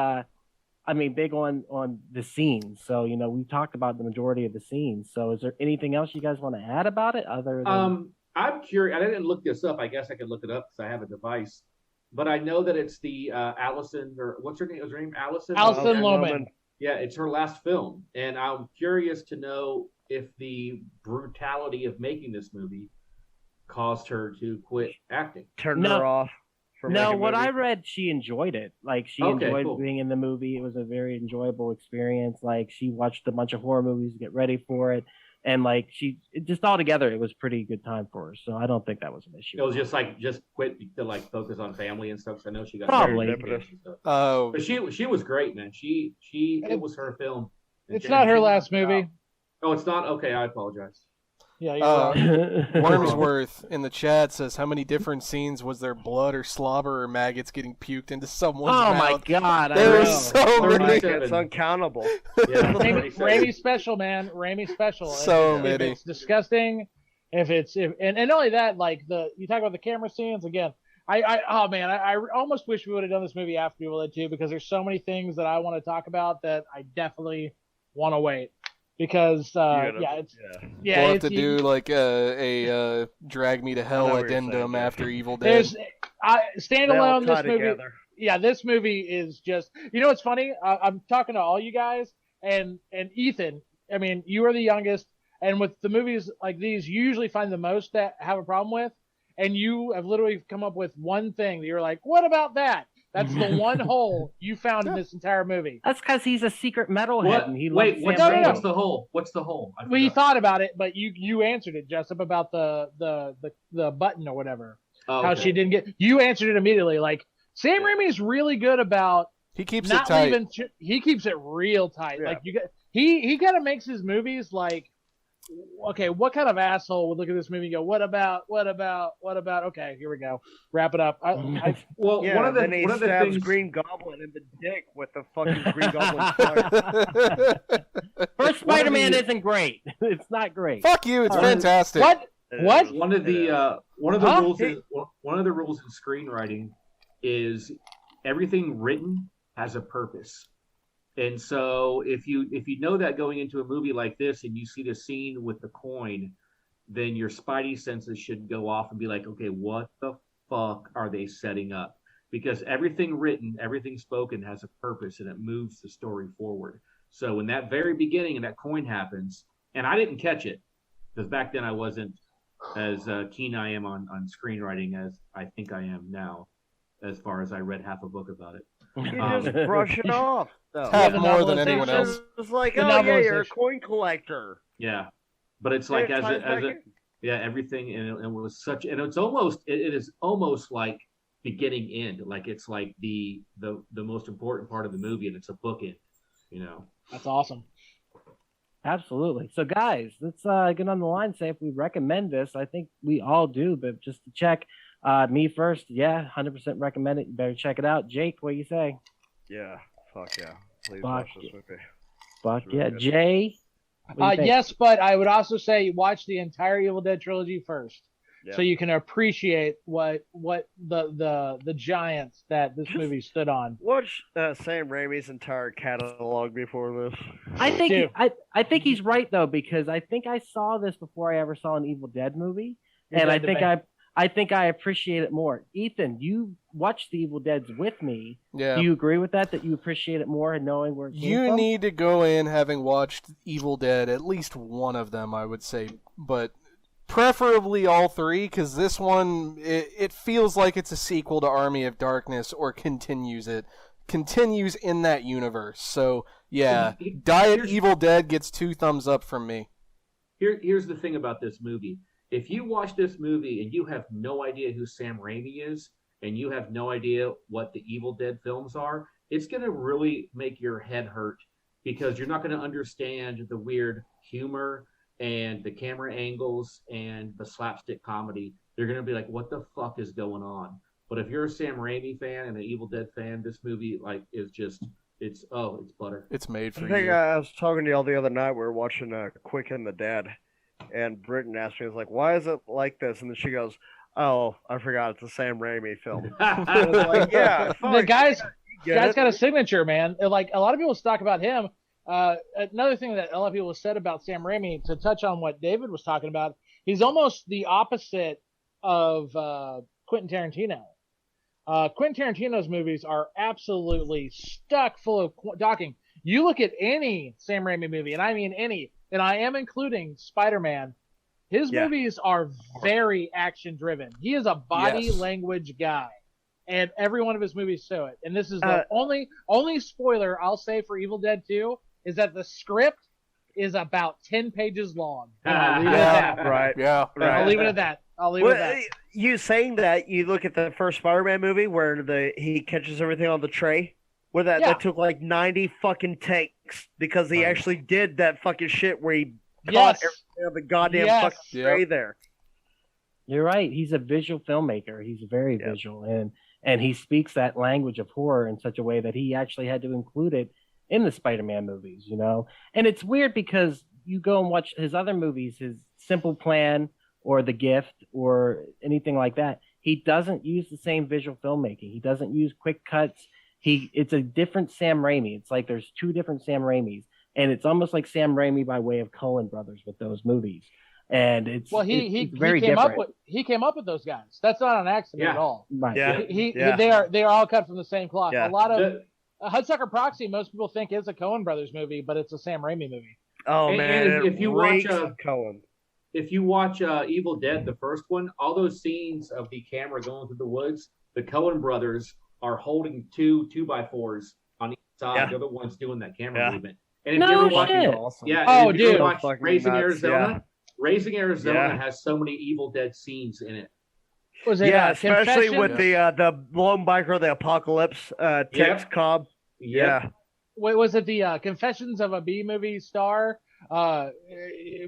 Big on the scenes. So we've talked about the majority of the scenes. So is there anything else you guys want to add about it other than? I'm curious. I didn't look this up. I guess I could look it up because I have a device. But I know that it's the Allison, or what's her name? Was her name Allison? Alison Lohman. Yeah, it's her last film, and I'm curious to know if the brutality of making this movie caused her to quit acting. Turned her off. No, what I read, she enjoyed it. Like she enjoyed cool. being in the movie. It was a very enjoyable experience. Like she watched a bunch of horror movies to get ready for it, and like just altogether, it was a pretty good time for her. So I don't think that was an issue. It was just quit to like focus on family and stuff. So I know she got Probably. very and stuff. Oh, But she was great, man. It was her film. It's not her last movie. Oh, it's not? Okay, I apologize. Yeah, you're wrong. Wormsworth in the chat says, how many different scenes was there blood or slobber or maggots getting puked into someone's Oh mouth? my god! There I is know. so many. It's uncountable. Yeah, Raimi special, man. Raimi special. So if many. it's disgusting, and not only that, like you talk about the camera scenes again. I almost wish we would have done this movie after Evil Dead 2 because there's so many things that I want to talk about that I definitely want to wait. Because We'll have to do like a Drag Me to Hell addendum after Evil Dead. Standalone. This movie, together. yeah, this movie is just. What's funny? I'm talking to all you guys and Ethan. I mean, you are the youngest, and with the movies like these, you usually find the most that have a problem with, and you have literally come up with one thing that you're like, what about that? That's the one hole you found in this entire movie. That's because he's a secret metalhead. What? And he Wait, loves what's Sam Raimi. the hole? What's the hole? Well, you thought about it, but you answered it, Jessup, about the button or whatever. Oh, How she didn't get. You answered it immediately. Like Sam Raimi is really good about He keeps not it tight. leaving. He keeps it real tight. Yeah. Like he kind of makes his movies like, okay, what kind of asshole would look at this movie and go, what about? Okay, here we go. Wrap it up. Well, Yeah, one of the stabs things. Green Goblin in the dick with the fucking Green Goblin tongue. First Spider-Man isn't great. It's not great. Fuck you! It's fantastic. What? One of the rules one of the rules in screenwriting is everything written has a purpose. And so if you know that going into a movie like this and you see the scene with the coin, then your spidey senses should go off and be like, okay, what the fuck are they setting up? Because everything written, everything spoken has a purpose and it moves the story forward. So in that very beginning and that coin happens, and I didn't catch it because back then I wasn't as keen I am on screenwriting as I think I am now, as far as I read half a book about it. You just brush it off. Though. Have more than anyone else. It's like, The oh yeah, you're a novelization. coin collector. Yeah, but it's like Yeah, everything, and it was such, and it is almost like beginning end, like it's like the most important part of the movie, and it's a bookend, That's awesome. Absolutely. So, guys, let's get on the line and say if we recommend this. I think we all do, but just to check, me first, yeah, 100% recommend it. You better check it out. Jake, what do you say? Yeah, fuck yeah. Please Fuck watch this yeah. movie. Fuck It's really yeah. good. Jay? what do you think? Yes, but I would also say watch the entire Evil Dead trilogy first, Yeah. so you can appreciate what the giants that this movie stood on. Watch Sam Raimi's entire catalog before this. I think do. I think he's right though, because I think I saw this before I ever saw an Evil Dead movie, You're and dead to me. I think I appreciate it more. Ethan, you watched the Evil Deads with me. Yeah. Do you agree with that? That you appreciate it more and knowing where it came You from? need to go in having watched Evil Dead, at least one of them, I would say, but preferably all three, because this one, it feels like it's a sequel to Army of Darkness, or continues in that universe. So, yeah, Diet Evil Dead gets 2 thumbs up from me. Here's the thing about this movie. If you watch this movie and you have no idea who Sam Raimi is, and you have no idea what the Evil Dead films are, it's going to really make your head hurt, because you're not going to understand the weird humor and the camera angles and the slapstick comedy. You're going to be like, what the fuck is going on? But if you're a Sam Raimi fan and an Evil Dead fan, this movie is just it's butter. It's made for I think you. I was talking to y'all the other night. We were watching Quick and the Dead, and Britton asked me, "I was like, why is it like this?" And then she goes, "Oh, I forgot. It's a Sam Raimi film." I was like, "Yeah, The guy's get got it." a signature, man. Like a lot of people talk about him. Another thing that a lot of people have said about Sam Raimi, to touch on what David was talking about, he's almost the opposite of Quentin Tarantino. Quentin Tarantino's movies are absolutely stuck full of talking. You look at any Sam Raimi movie, and I mean any, and I am including Spider-Man. His movies are very action-driven. He is a body language guy, and every one of his movies show it. And this is the only spoiler I'll say for Evil Dead 2 is that the script is about 10 pages long. And I'll leave it at that. Right. Yeah. Right. I'll leave it at that. You saying that, you look at the first Spider-Man movie where he catches everything on the tray, where that took like 90 fucking takes because he actually did that fucking shit where he caught everything on the goddamn fucking tray there. You're right. He's a visual filmmaker. He's very visual, and he speaks that language of horror in such a way that he actually had to include it in the Spider-Man movies, you know? And it's weird because you go and watch his other movies, his Simple Plan or The Gift or anything like that. He doesn't use the same visual filmmaking. He doesn't use quick cuts. It's a different Sam Raimi. It's like there's two different Sam Raimis. And it's almost like Sam Raimi by way of Coen Brothers with those movies. And it's very different. He came up with those guys. That's not an accident at all. Right. Yeah. They are all cut from the same cloth. Yeah. A lot of Hudsucker Proxy, most people think is a Coen Brothers movie, but it's a Sam Raimi movie. Oh And man! if you watch Cohen, if you watch Evil Dead, the first one, all those scenes of the camera going through the woods, the Coen brothers are holding two 2x4s on each side. Yeah. They're the ones doing that camera Yeah. movement. And if No you ever watch, shit. awesome. if you ever dude. watch Fucking Raising nuts, Arizona, Raising Arizona Yeah. has so many Evil Dead scenes in it. Was it especially Confession? with the lone biker, the apocalypse Tex Cobb. Yeah. Wait, was it the Confessions of a B movie star?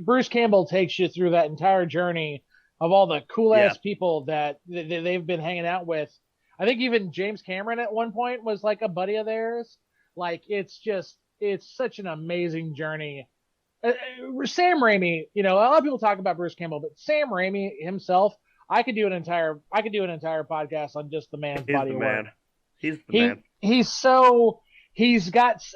Bruce Campbell takes you through that entire journey of all the cool ass people that they've been hanging out with. I think even James Cameron at one point was like a buddy of theirs. Like it's such an amazing journey. Sam Raimi, a lot of people talk about Bruce Campbell, but Sam Raimi himself, I could do an entire podcast on just the man's body of work. He's the man.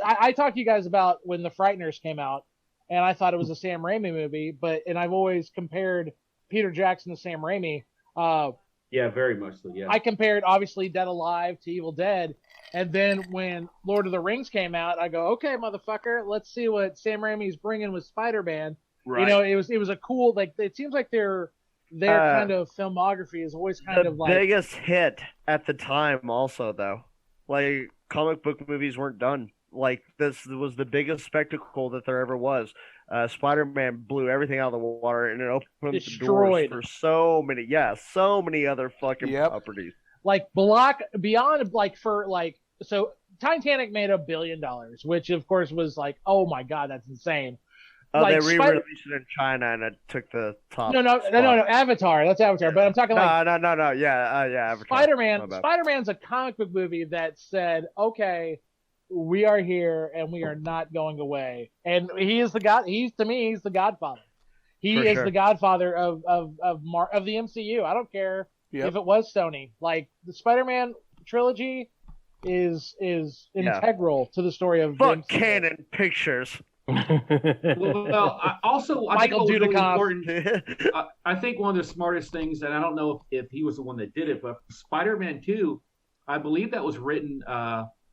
I talked to you guys about when The Frighteners came out, and I thought it was a Sam Raimi movie, and I've always compared Peter Jackson to Sam Raimi. Yeah, very much so. Yeah. I compared obviously Dead Alive to Evil Dead, and then when Lord of the Rings came out, I go, okay, motherfucker, let's see what Sam Raimi's bringing with Spider-Man. Right. It was a cool, like, it seems like their kind of filmography is always kind of like the biggest hit at the time. Also, though, like comic book movies weren't done. Like this was the biggest spectacle that there ever was. Spider-Man blew everything out of the water, and it opened the doors for so many other fucking properties. Like beyond, like for like, so Titanic made $1 billion, which of course was like, oh my god, that's insane. Oh, like, they re-released it in China, and it took the top. No, Avatar. That's Avatar. But I'm talking like no. Yeah, Avatar. Spider-Man's a comic book movie that said, okay, we are here and we are not going away. And he is the god. To me, he's the Godfather. He is the Godfather of the MCU. I don't care if it was Sony. Like the Spider-Man trilogy is integral to the story of Fuck Canon Pictures. Well, I Michael think Dudikoff. I think one of the smartest things, and I don't know if he was the one that did it, but Spider-Man 2, I believe that was written.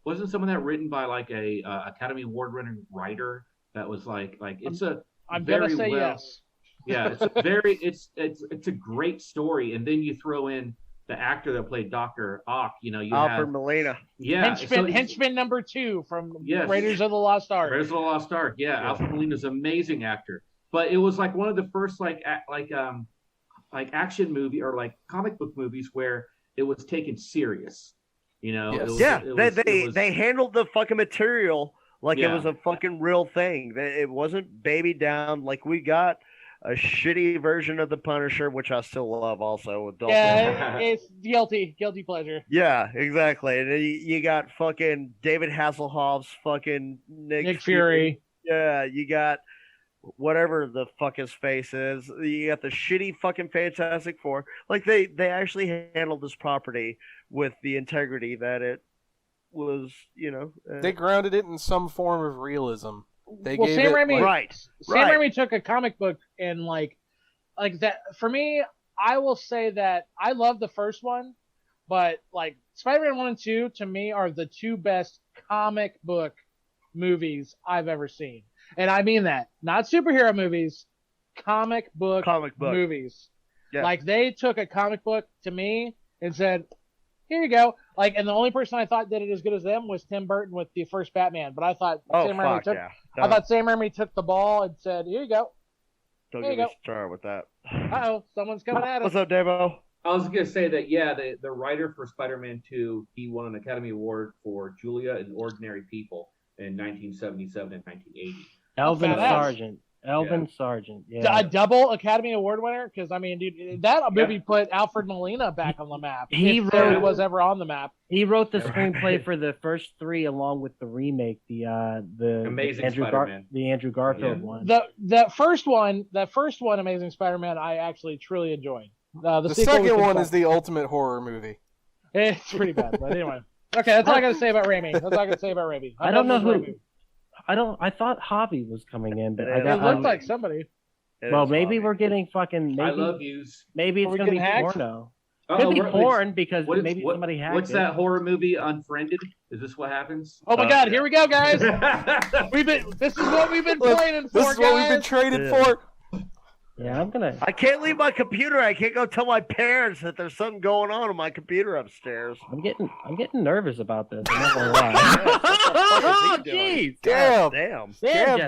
Wasn't some of that written by like a Academy Award-winning writer? That was like it's a. I'm gonna say yes. Yeah, it's a great story, and then you throw in the actor that played Dr. Ock, Alfred Molina. Yeah. Henchman number 2 from Raiders of the Lost Ark. Raiders of the Lost Ark, yeah. Alfred Molina's an amazing actor. But it was like one of the first like action movie or like comic book movies where it was taken serious. They handled the fucking material like it was a fucking real thing. It wasn't baby down like we got a shitty version of the Punisher, which I still love. Also, with Dolph Yeah, it's guilty pleasure. Yeah, exactly. And then you got fucking David Hasselhoff's fucking Nick Fury. Yeah, you got whatever the fuck his face is. You got the shitty fucking Fantastic Four. Like they actually handled this property with the integrity that it was. They grounded it in some form of realism. They Well, gave Sam it Raimi, right. Sam Raimi took a comic book and like that. For me, I will say that I love the first one, but like Spider-Man 1 and 2 to me are the two best comic book movies I've ever seen. And I mean that. Not superhero movies, comic book movies. Yeah. Like they took a comic book to me and said, here you go. Like, and the only person I thought did it as good as them was Tim Burton with the first Batman. But I thought Sam Raimi took the ball and said, here you go. Don't get me started with that. Uh-oh, someone's coming at us. What's up, Davo? I was going to say that, yeah, the writer for Spider-Man 2, he won an Academy Award for Julia and Ordinary People in 1977 and 1980. Elvin Sargent. Yeah. A double Academy Award winner? Because, I mean, dude, that movie put Alfred Molina back on the map. He was ever on the map. He wrote the screenplay for the first three, along with the remake, the Amazing Andrew Garfield one. That first one, Amazing Spider-Man, I actually truly enjoyed. The second one is the ultimate horror movie. It's pretty bad, but anyway. Okay, that's all I got to say about Raimi. I don't know who. I thought Javi was coming in, but it looked like somebody. Well, maybe we're getting fucking. Maybe, I love yous. Maybe it's gonna be porno. Could be porn because maybe somebody hacked What's that horror movie, Unfriended? Is this what happens? Oh my God! Here we go, guys. This is what we've been playing for, guys. This is what we've been traded for. Yeah, I can't leave my computer. I can't go tell my parents that there's something going on my computer upstairs. I'm getting nervous about this. I'm not gonna lie. Oh, jeez. Damn,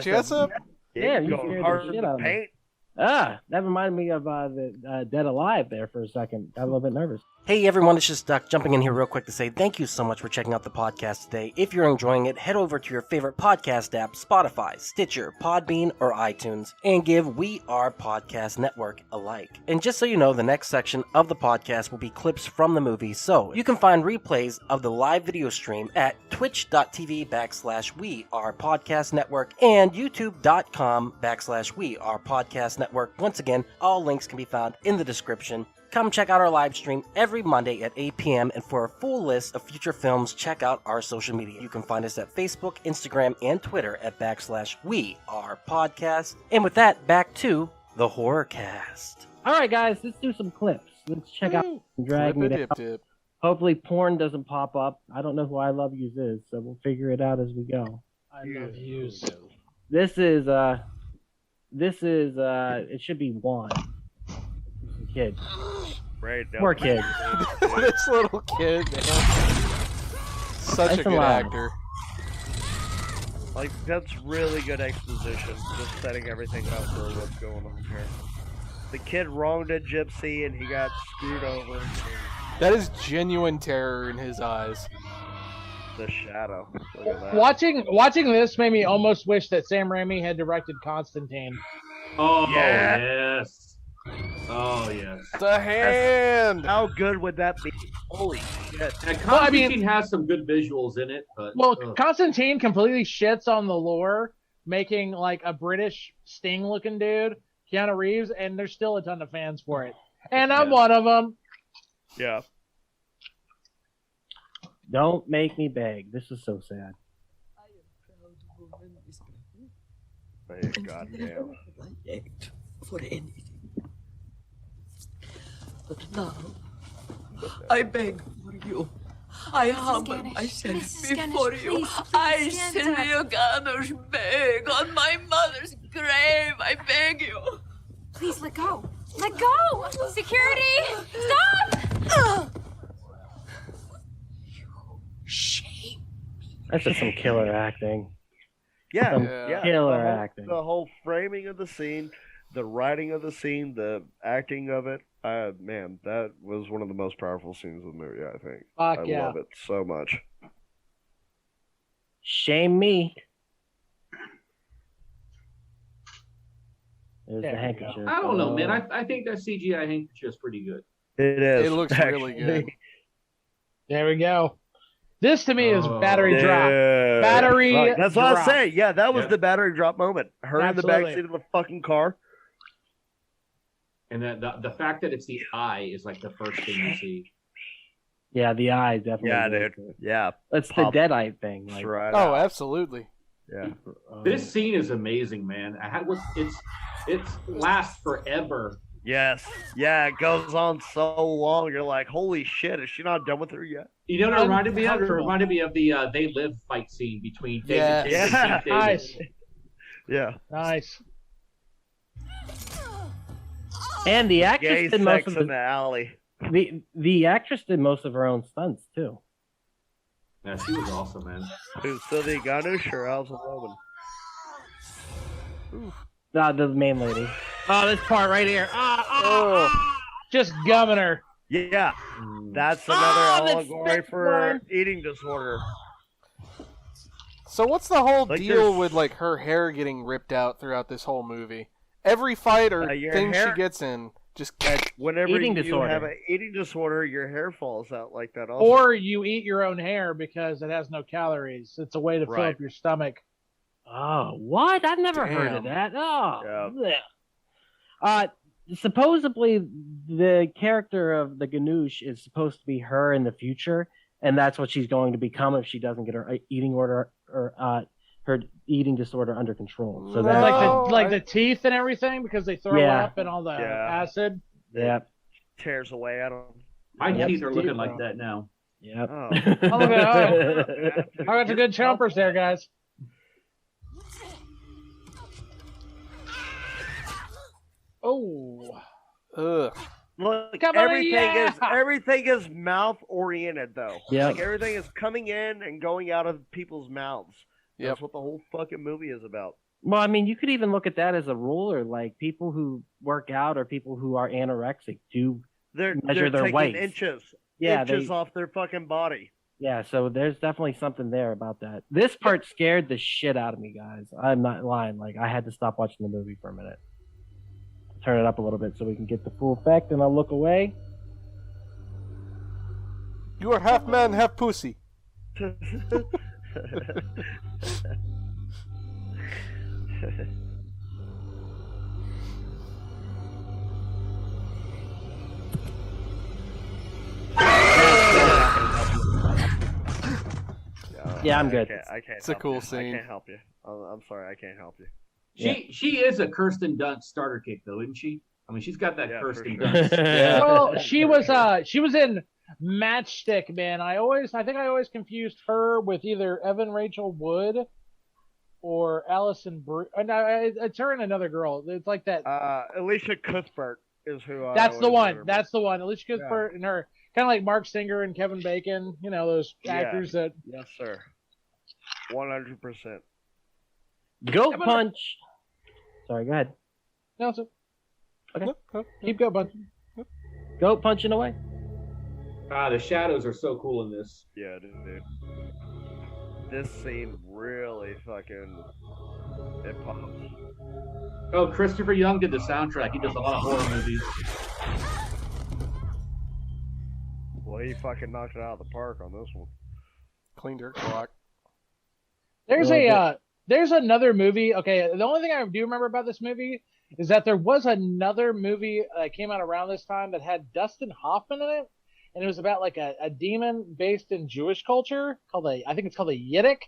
Jessup. Damn, you going hard in the paint. That reminded me of the Dead Alive there for a second. Got a little bit nervous. Hey everyone, it's just Duck jumping in here real quick to say thank you so much for checking out the podcast today. If you're enjoying it, head over to your favorite podcast app, Spotify, Stitcher, Podbean, or iTunes, and give We Are Podcast Network a like. And just so you know, the next section of the podcast will be clips from the movie, so you can find replays of the live video stream at twitch.tv/We Are Podcast Network and youtube.com/We Are Podcast Network. Once again, all links can be found in the description. Come check out our live stream every Monday at 8 p.m. And for a full list of future films, check out our social media. You can find us at Facebook, Instagram, and Twitter at /We Are Podcast. And with that, back to the Horrorcast. All right, guys, let's do some clips. Let's check out Drag Me Down. Hopefully porn doesn't pop up. I don't know who I Love Yous is, so we'll figure it out as we go. I Love Yous. This is it should be Juan. Kid. Poor kid. This little kid, man. Such a good actor. Like, that's really good exposition, just setting everything up for what's going on here. The kid wronged a gypsy and he got screwed over. That is genuine terror in his eyes. The shadow. Look at that. Watching this made me almost wish that Sam Raimi had directed Constantine. Oh, yes. Oh, yes. The hand! How good would that be? Holy shit. And Constantine has some good visuals in it. But, Constantine completely shits on the lore, making like a British Sting-looking dude, Keanu Reeves, and there's still a ton of fans for it. And I'm one of them. Yeah. Don't make me beg. This is so sad. Goddamn. For anything. But now, I beg for you. I humble myself before you. I, Sylvia Ganush, beg on my mother's grave. I beg you. Please let go. Let go! Security! Stop! You shame me. That's just some killer acting. Yeah. Killer acting. The whole framing of the scene, the writing of the scene, the acting of it. Man, that was one of the most powerful scenes of the movie, I think. I love it so much. Shame me. There's There the we handkerchief. I don't know, man. I think that CGI handkerchief is pretty good. It is. It looks really good. There we go. This to me is Oh. battery drop. Battery Fuck, that's what I was drop. saying. Yeah, that was Yeah. the battery drop moment. Her in the Absolutely. backseat of the fucking car. And the fact that it's the eye is like the first thing you see. Yeah, the eye definitely. Yeah, goes dude. to it. Yeah, That's the Pop. Deadite thing. that's Like, right. Oh, absolutely. Yeah. This scene is amazing, man. It lasts forever. Yes. Yeah, it goes on so long. You're like, holy shit, is she not done with her yet? You know what it reminded me of? It Uncomfortable. reminded me of the They Live fight scene between David Yeah. James and Yeah. Keith David. Nice. Yeah. Nice. and the Gay actress did most sex of in the, the alley. the actress did most of her own stunts too. Yeah, she was awesome, man. Who's Sylvia Ganush or Alison Roman? The main lady. Oh, this part right here. Just gumming her. Yeah. That's another that's allegory for eating disorder. So what's the whole Like, deal there's- with like her hair getting ripped out throughout this whole movie? Every fight or Your thing hair- she gets in, just Whenever Eating you disorder. have an eating disorder, your hair falls out like that also. Or you eat your own hair because it has no calories. It's a way to fill Right. up your stomach. Oh, what? I've never heard of Damn. that. Oh, Yeah. bleh. Supposedly the character of the Ganoush is supposed to be her in the future, and that's what she's going to become if she doesn't get her eating order or her eating disorder under control. So No. that, Like I- the teeth and everything because they throw Yeah. up and all the Yeah. acid. yeah, tears away at him. My Yep. teeth are looking Deep, like bro. that now. yeah. Oh. Oh, look at I got the good chompers there, guys. Oh, ugh. Look, Come on, everything is mouth oriented though. Yeah. Like everything is coming in and going out of people's mouths. Yep. That's what the whole fucking movie is about. Well, I mean, you could even look at that as a ruler. Like people who work out or people who are anorexic do. They're Measure their taking weight. inches Yeah, inches off their fucking body. Yeah, so there's definitely something there about that. This part scared the shit out of me, guys. I'm not lying. Like, I had to stop watching the movie for a minute. Turn it up a little bit so we can get the full effect, and I'll look away. You are half man, half pussy. Yeah, I'm good. I can't. It's a help cool you. scene. I can't help you. I'm sorry, I can't help you. She is a Kirsten Dunst starter kick, though, isn't she? I mean, she's got that Yeah, for Kirsten sure. Dunst. Yeah. well, she was in Matchstick, man. I think I always confused her with either Evan Rachel Wood or Allison No, it's her and another girl. It's like that. Alicia Cuthbert is who. That's the always one. remember. That's the one. Alicia Cuthbert and her, kind of like Mark Singer and Kevin Bacon. You know those Yeah. actors that. Yes, sir. 100%. Goat Yeah, but- punch. Sorry, go ahead. No, so Okay. keep going, bud. Goat punching away. The shadows are so cool in this. Yeah, dude. This scene really fucking it pops. Oh, Christopher Young did the soundtrack. He does a lot of horror movies. Well, he fucking knocked it out of the park on this one. Cleaned her clock. There's another movie. Okay, the only thing I do remember about this movie is that there was another movie that came out around this time that had Dustin Hoffman in it, and it was about like a demon based in Jewish culture I think it's called a Yiddick.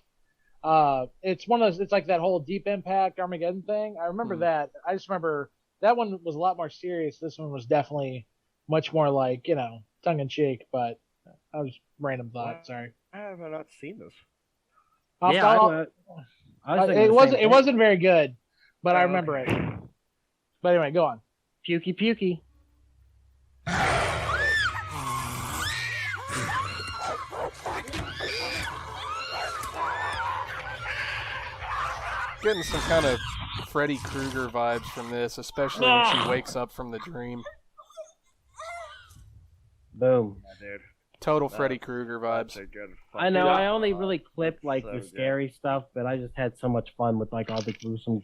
It's one of those. It's like that whole Deep Impact Armageddon thing. I remember that. I just remember that one was a lot more serious. This one was definitely much more like tongue in cheek. But I was random thought. Sorry. I have not seen this. I was thinking It the wasn't. same It thing. wasn't very good, but I Oh, remember okay. it. But anyway, go on. Pukey pukey. Getting some kind of Freddy Krueger vibes from this, especially when she wakes up from the dream. Boom. Yeah, dude. Total Freddy Krueger That's vibes. a good. I know. Yeah. I only really clipped like So the good. scary stuff, but I just had so much fun with like all the gruesome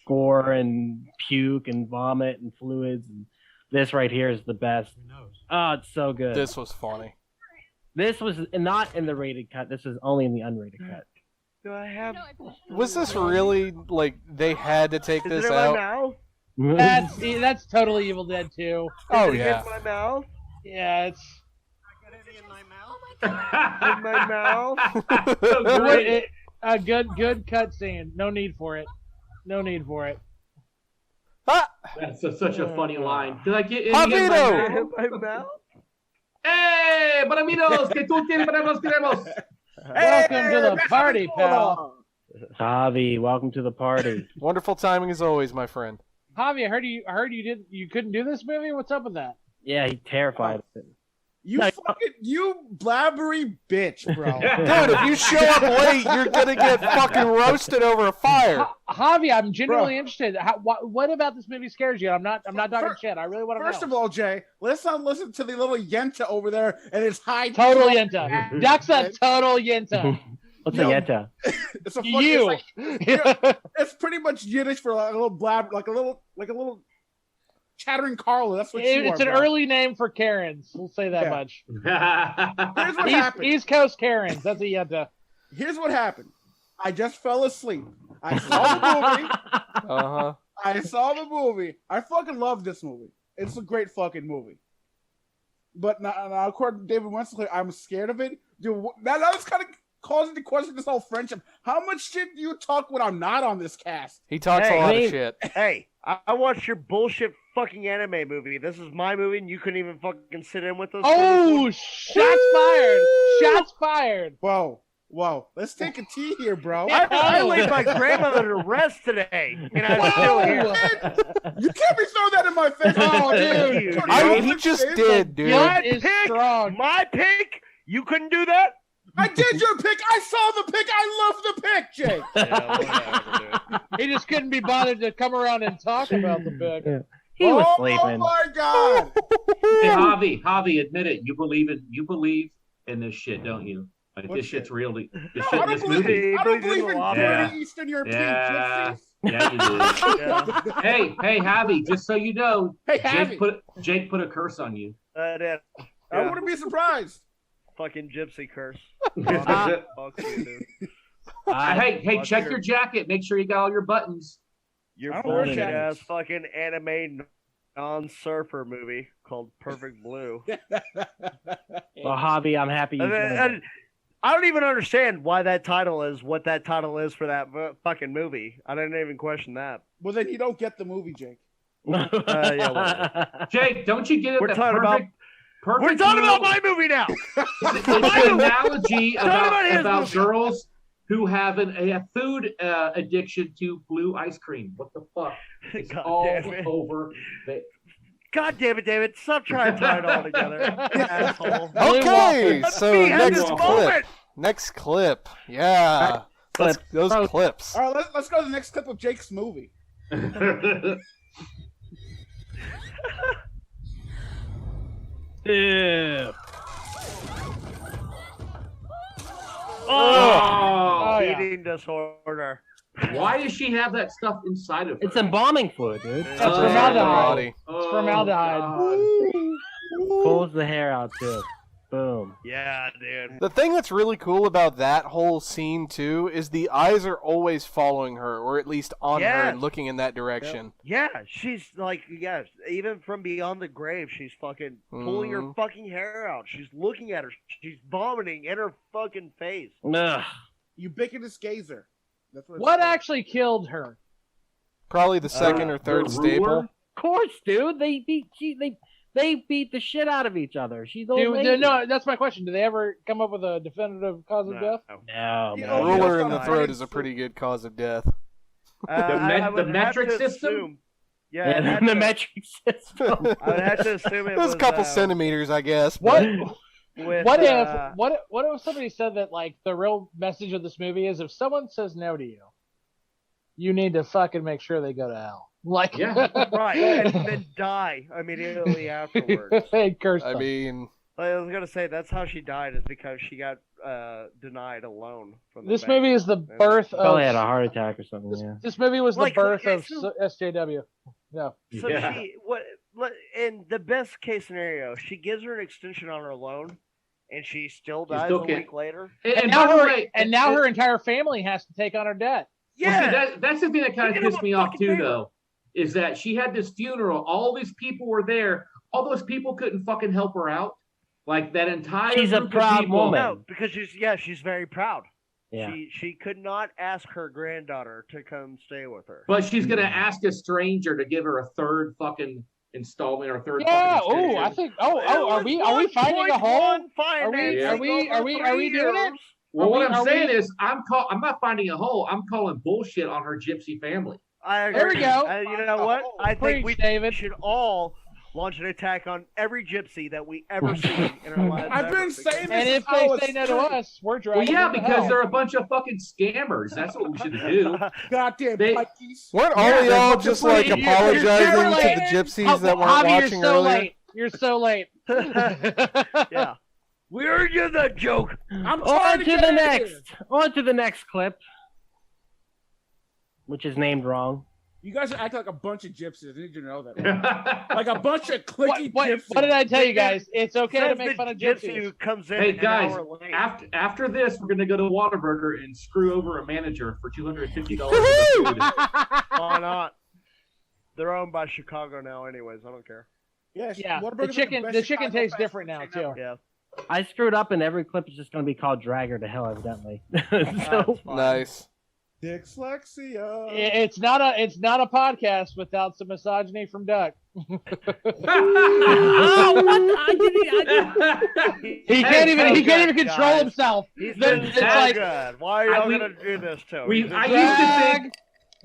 score and puke and vomit and fluids. And this right here is the best. Oh, it's so good. This was funny. This was not in the rated cut. This was only in the unrated cut. Do I have? Was this really like they had to take Is this it in my out? mouth? That's totally Evil Dead 2. Oh Is it yeah. in my mouth? Yeah, it's. In my mouth? A good cutscene. No need for it. No need for it. Ah! That's such a funny line. Did I get any Javito! In my mouth? Hey, Baraminos, que tú tienes para nos queremos. Welcome to the party, pal. Javi, welcome to the party. Wonderful timing as always, my friend. Javi, I heard you couldn't do this movie. What's up with that? Yeah, he's terrified of it. You blabbery bitch, bro. Dude, if you show up late, you're gonna get fucking roasted over a fire. Javi, I'm genuinely interested. What about this movie scares you? I'm not talking shit. I really want to know. First of all, Jay, let's not listen to the little Yenta over there and his high. Total Yenta. That's a total Yenta. What's a Yenta? It's a fucking, it's pretty much Yiddish for like a little blab, like a little chattering Carla. That's what it's an early name for Karens. We'll say that much. Here's what happened. East Coast Karens. That's a Yenta. Here's what happened. I just fell asleep. I saw the movie. I saw the movie. I fucking love this movie. It's a great fucking movie. But now according to David Winslow, I'm scared of it. Dude, that was kind of causing to question this whole friendship. How much shit do you talk when I'm not on this cast? He talks a lot of shit. Hey, I watched your bullshit fucking anime movie. This is my movie, and you couldn't even fucking sit in with us. Oh, shots fired! Shots fired! Whoa. Let's take a tea here, bro. I laid my grandmother to rest today, and I'm still here. You can't be throwing that in my face. Oh, dude. He just did, dude. My pick? You couldn't do that? I did your pick. I saw the pick. I love the pick, Jake. Yeah, whatever, dude. He just couldn't be bothered to come around and talk about the pick. He was sleeping. Oh my god. Hey, Javi, admit it. You believe in this shit, don't you? Like, this shit's real. This movie. I don't believe in dirty Eastern European gypsies. Yeah, you do. Hey, Javi, just so you know, Jake put a curse on you. I did. I wouldn't be surprised. Fucking gypsy curse. Fuck you, dude. Hey, check your jacket. Make sure you got all your buttons. Your bullshit ass fucking anime non-surfer movie called Perfect Blue. Well, Javi, I'm happy you joined us. I don't even understand why that title is what that title is for that fucking movie. I didn't even question that. Well, then you don't get the movie, Jake. Yeah, whatever. Jake, don't you get it? We're talking about my movie now. It's an analogy about girls who have a food addiction to blue ice cream. What the fuck? It's all over. God damn it, David. Stop trying to tie it all together. Asshole. Okay, so next clip. Yeah. Those clips. All right, let's go to the next clip of Jake's movie. Yeah. Eating disorder. Why does she have that stuff inside of her? It's embalming fluid, dude. It's formaldehyde. It's formaldehyde. Pulls the hair out, too. Boom. Yeah, dude. The thing that's really cool about that whole scene, too, is the eyes are always following her, or at least on her and looking in that direction. Yeah, she's like, even from beyond the grave, she's fucking pulling her fucking hair out. She's looking at her. She's vomiting in her fucking face. Ugh. Ubiquitous gazer. That's what actually killed her? Probably the second or third staple. Of course, dude. They beat the shit out of each other. She's old lady. No, that's my question. Do they ever come up with a definitive cause of death? No. Ruler in the throat is a pretty good cause of death. The metric system? Yeah, the metric system. I would have to assume it was a couple centimeters, I guess. What if somebody said that, like, the real message of this movie is if someone says no to you, you need to fucking make sure they go to hell. Like, right, and then die immediately afterwards. Hey, curse I mean, I was gonna say that's how she died, is because she got denied a loan from the This bank. movie is the birth of. Probably had a heart attack or something. Yeah. This movie was the Like, birth okay, of so- SJW. Yeah. So she in the best case scenario, she gives her an extension on her loan, and she still dies still a can't- week later. And now by the her, way, and now her entire family has to take on her debt. Well, see, that's the thing that kind Look of at him pissed a me off fucking too, favor. though, is that she had this funeral. All these people were there. All those people couldn't fucking help her out. Like that entire. She's a group of proud people- woman. No, because she's very proud. Yeah. She could not ask her granddaughter to come stay with her. But she's gonna ask a stranger to give her a third fucking installment or third. Yeah. fucking Oh, extension. I think. Are we finding a hole? Are we doing it? Well, what I'm are saying we- is, I'm not finding a hole. I'm calling bullshit on her gypsy family. I agree. There we go. You know what? I think Preach, we David. should all launch an attack on every gypsy that we ever see in our lives. I've been ever. saying this. And if since I they was say no to three. us, we're Well, dragging yeah, them to because hell. they're a bunch of fucking scammers. That's what we should do. Goddamn They- pikeys. Weren't all Yeah, of they're y'all fucking just like pretty- apologizing you're to late. the gypsies that weren't Javi, watching you're so earlier? late. You're so late. Yeah. We heard you the joke. I'm On trying to get the out of next. here. On to the next clip, which is named wrong. You guys are acting like a bunch of gypsies. I need you to know that. Like a bunch of clicky What gypsies. did I tell you guys? It's okay to Says make the fun of gypsy gypsies. who comes in Hey an guys, hour late. after this, we're gonna go to Whataburger and screw over a manager for $250 for the food. Why not? They're owned by Chicago now, anyways. I don't care. Yes. Yeah, Whataburger's the like chicken best the chicken Chicago tastes fast different food now chain too. ever. Yeah. I screwed up, and every clip is just going to be called "Drag Her to Hell," evidently. That's So fine. Nice. Dyslexia. It's not a podcast without some misogyny from Duck. oh, what? He can't even control himself. He's Then been it's so like- good. Why are y'all we- gonna do this to him? we- He's I been used to Drag think-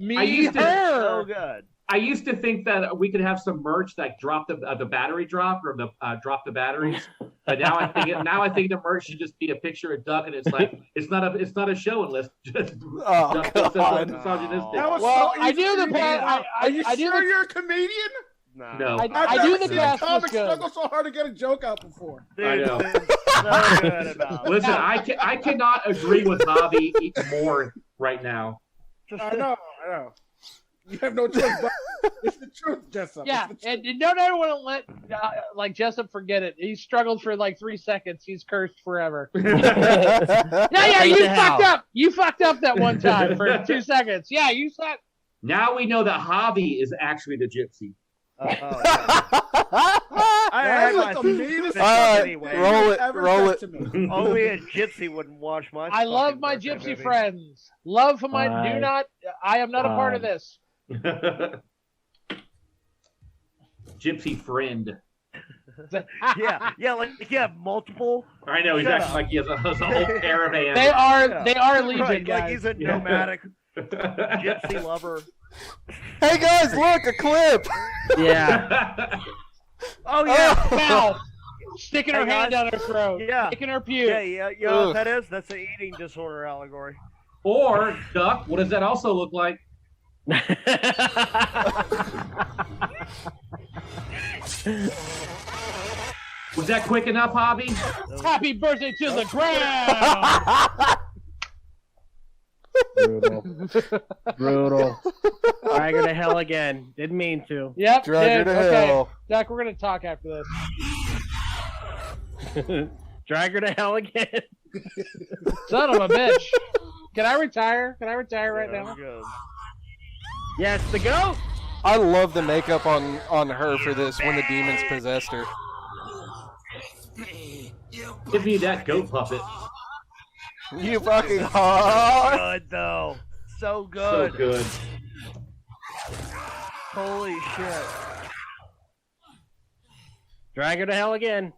me I used to- so her. good. I used to think that we could have some merch like drop the battery drop or the drop the batteries, but now I think the merch should just be a picture of Duck, and it's like it's not a show unless just Oh, Duck looks God. misogynistic. That was Well, so I easy do for the you to pa- do. I- Are you I do sure the- you're a comedian? Nah. No. I've I never do the seen cast a was comic good. struggle so hard to get a joke out before. Dude, I know. it's so good about it. Listen, I cannot agree with Bobby more right now. I know. You have no choice, but it's the truth, Jessup. Yeah, It's the truth. and don't ever want to let like Jessup forget it. He struggled for like 3 seconds. He's cursed forever. No, yeah, Straight you to hell. fucked up. You fucked up that one time for 2 seconds. Yeah, you suck. Now we know that Hobby is actually the gypsy. I That had was my the meanest All right, anyway. roll it, ever roll said it. to me. Only a gypsy wouldn't wash my. I love fucking my birthday gypsy movie. friends. Love for my. Fine. Do not. I am not a part of Fine. this. Gypsy friend. Yeah, like you have multiple. I know he's Shut acting up. like he has a whole caravan. They are. Yeah. They are legion Right, guys. like he's a nomadic gypsy lover. Hey guys, look, a clip. Yeah. Oh yeah, Mouth. Sticking her Hey, hand guys. down her throat. Yeah. Making her puke. yeah. You know what Ugh. that is? That's an eating disorder allegory. Or Duck, what does that also look like? Was that quick enough, Hobby? Happy birthday to the ground. Brutal. Drag her to hell again. Didn't mean to. Yep. Drag her dude, to okay. hell. Doc, we're gonna talk after this. Drag her to hell again. Son of a bitch. Can I retire? Can I retire right Yeah, now? good. Yes, the goat. I love the makeup on her for this when the demons possessed her. Give me that goat puppet. You fucking hard. Good though. So So good. good. Holy shit. Drag her to hell again.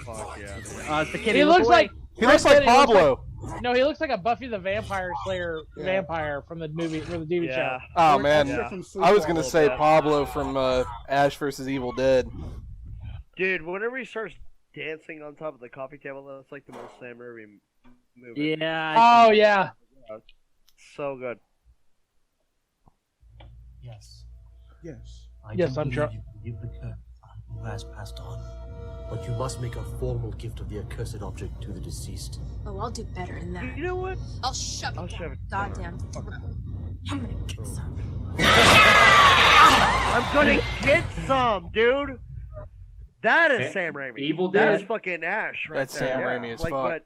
Fuck yeah. It's the kid. He looks like. He looks like Pablo. No, he looks like a Buffy the Vampire Slayer vampire from the movie, from the TV Yeah. show. Oh Or man, Esther from Sleep I was Walk. gonna say Pablo from Ash vs Evil Dead. Dude, whenever he starts dancing on top of the coffee table, that's like the most Sam Raimi movie. Yeah. Oh yeah. So good. Yes. Yes. I Yes, do I'm believe sure. you can give the curve. who has passed on. But you must make a formal gift of the accursed object to the deceased. Oh, I'll do better than that. You know what? I'll shove it down his goddamn throat. I'm gonna get some. I'm gonna get some, dude. That is Sam Raimi. Evil Dead. That's fucking Ash, right That's there. Sam Yeah. Raimi as like, fuck. But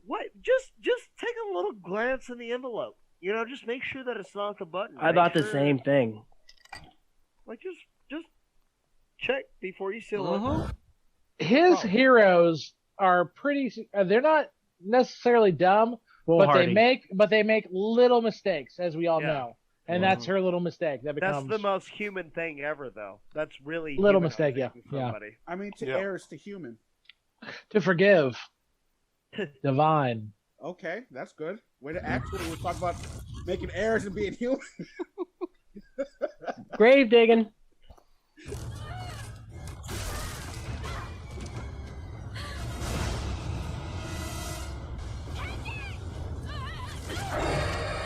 what? Just take a little glance in the envelope. You know, just make sure that it's not the button. I Make thought the sure- same thing. Like, just check before you seal it. His heroes are pretty. They're not necessarily dumb, but they make little mistakes, as we all know, and that's her little mistake. That becomes That's the most human thing ever, though. That's really little humanizing mistake. Yeah. somebody. I mean, to err is to human. To forgive, divine. Okay, that's good. Way to act when we talk about making errors and being human. Grave digging.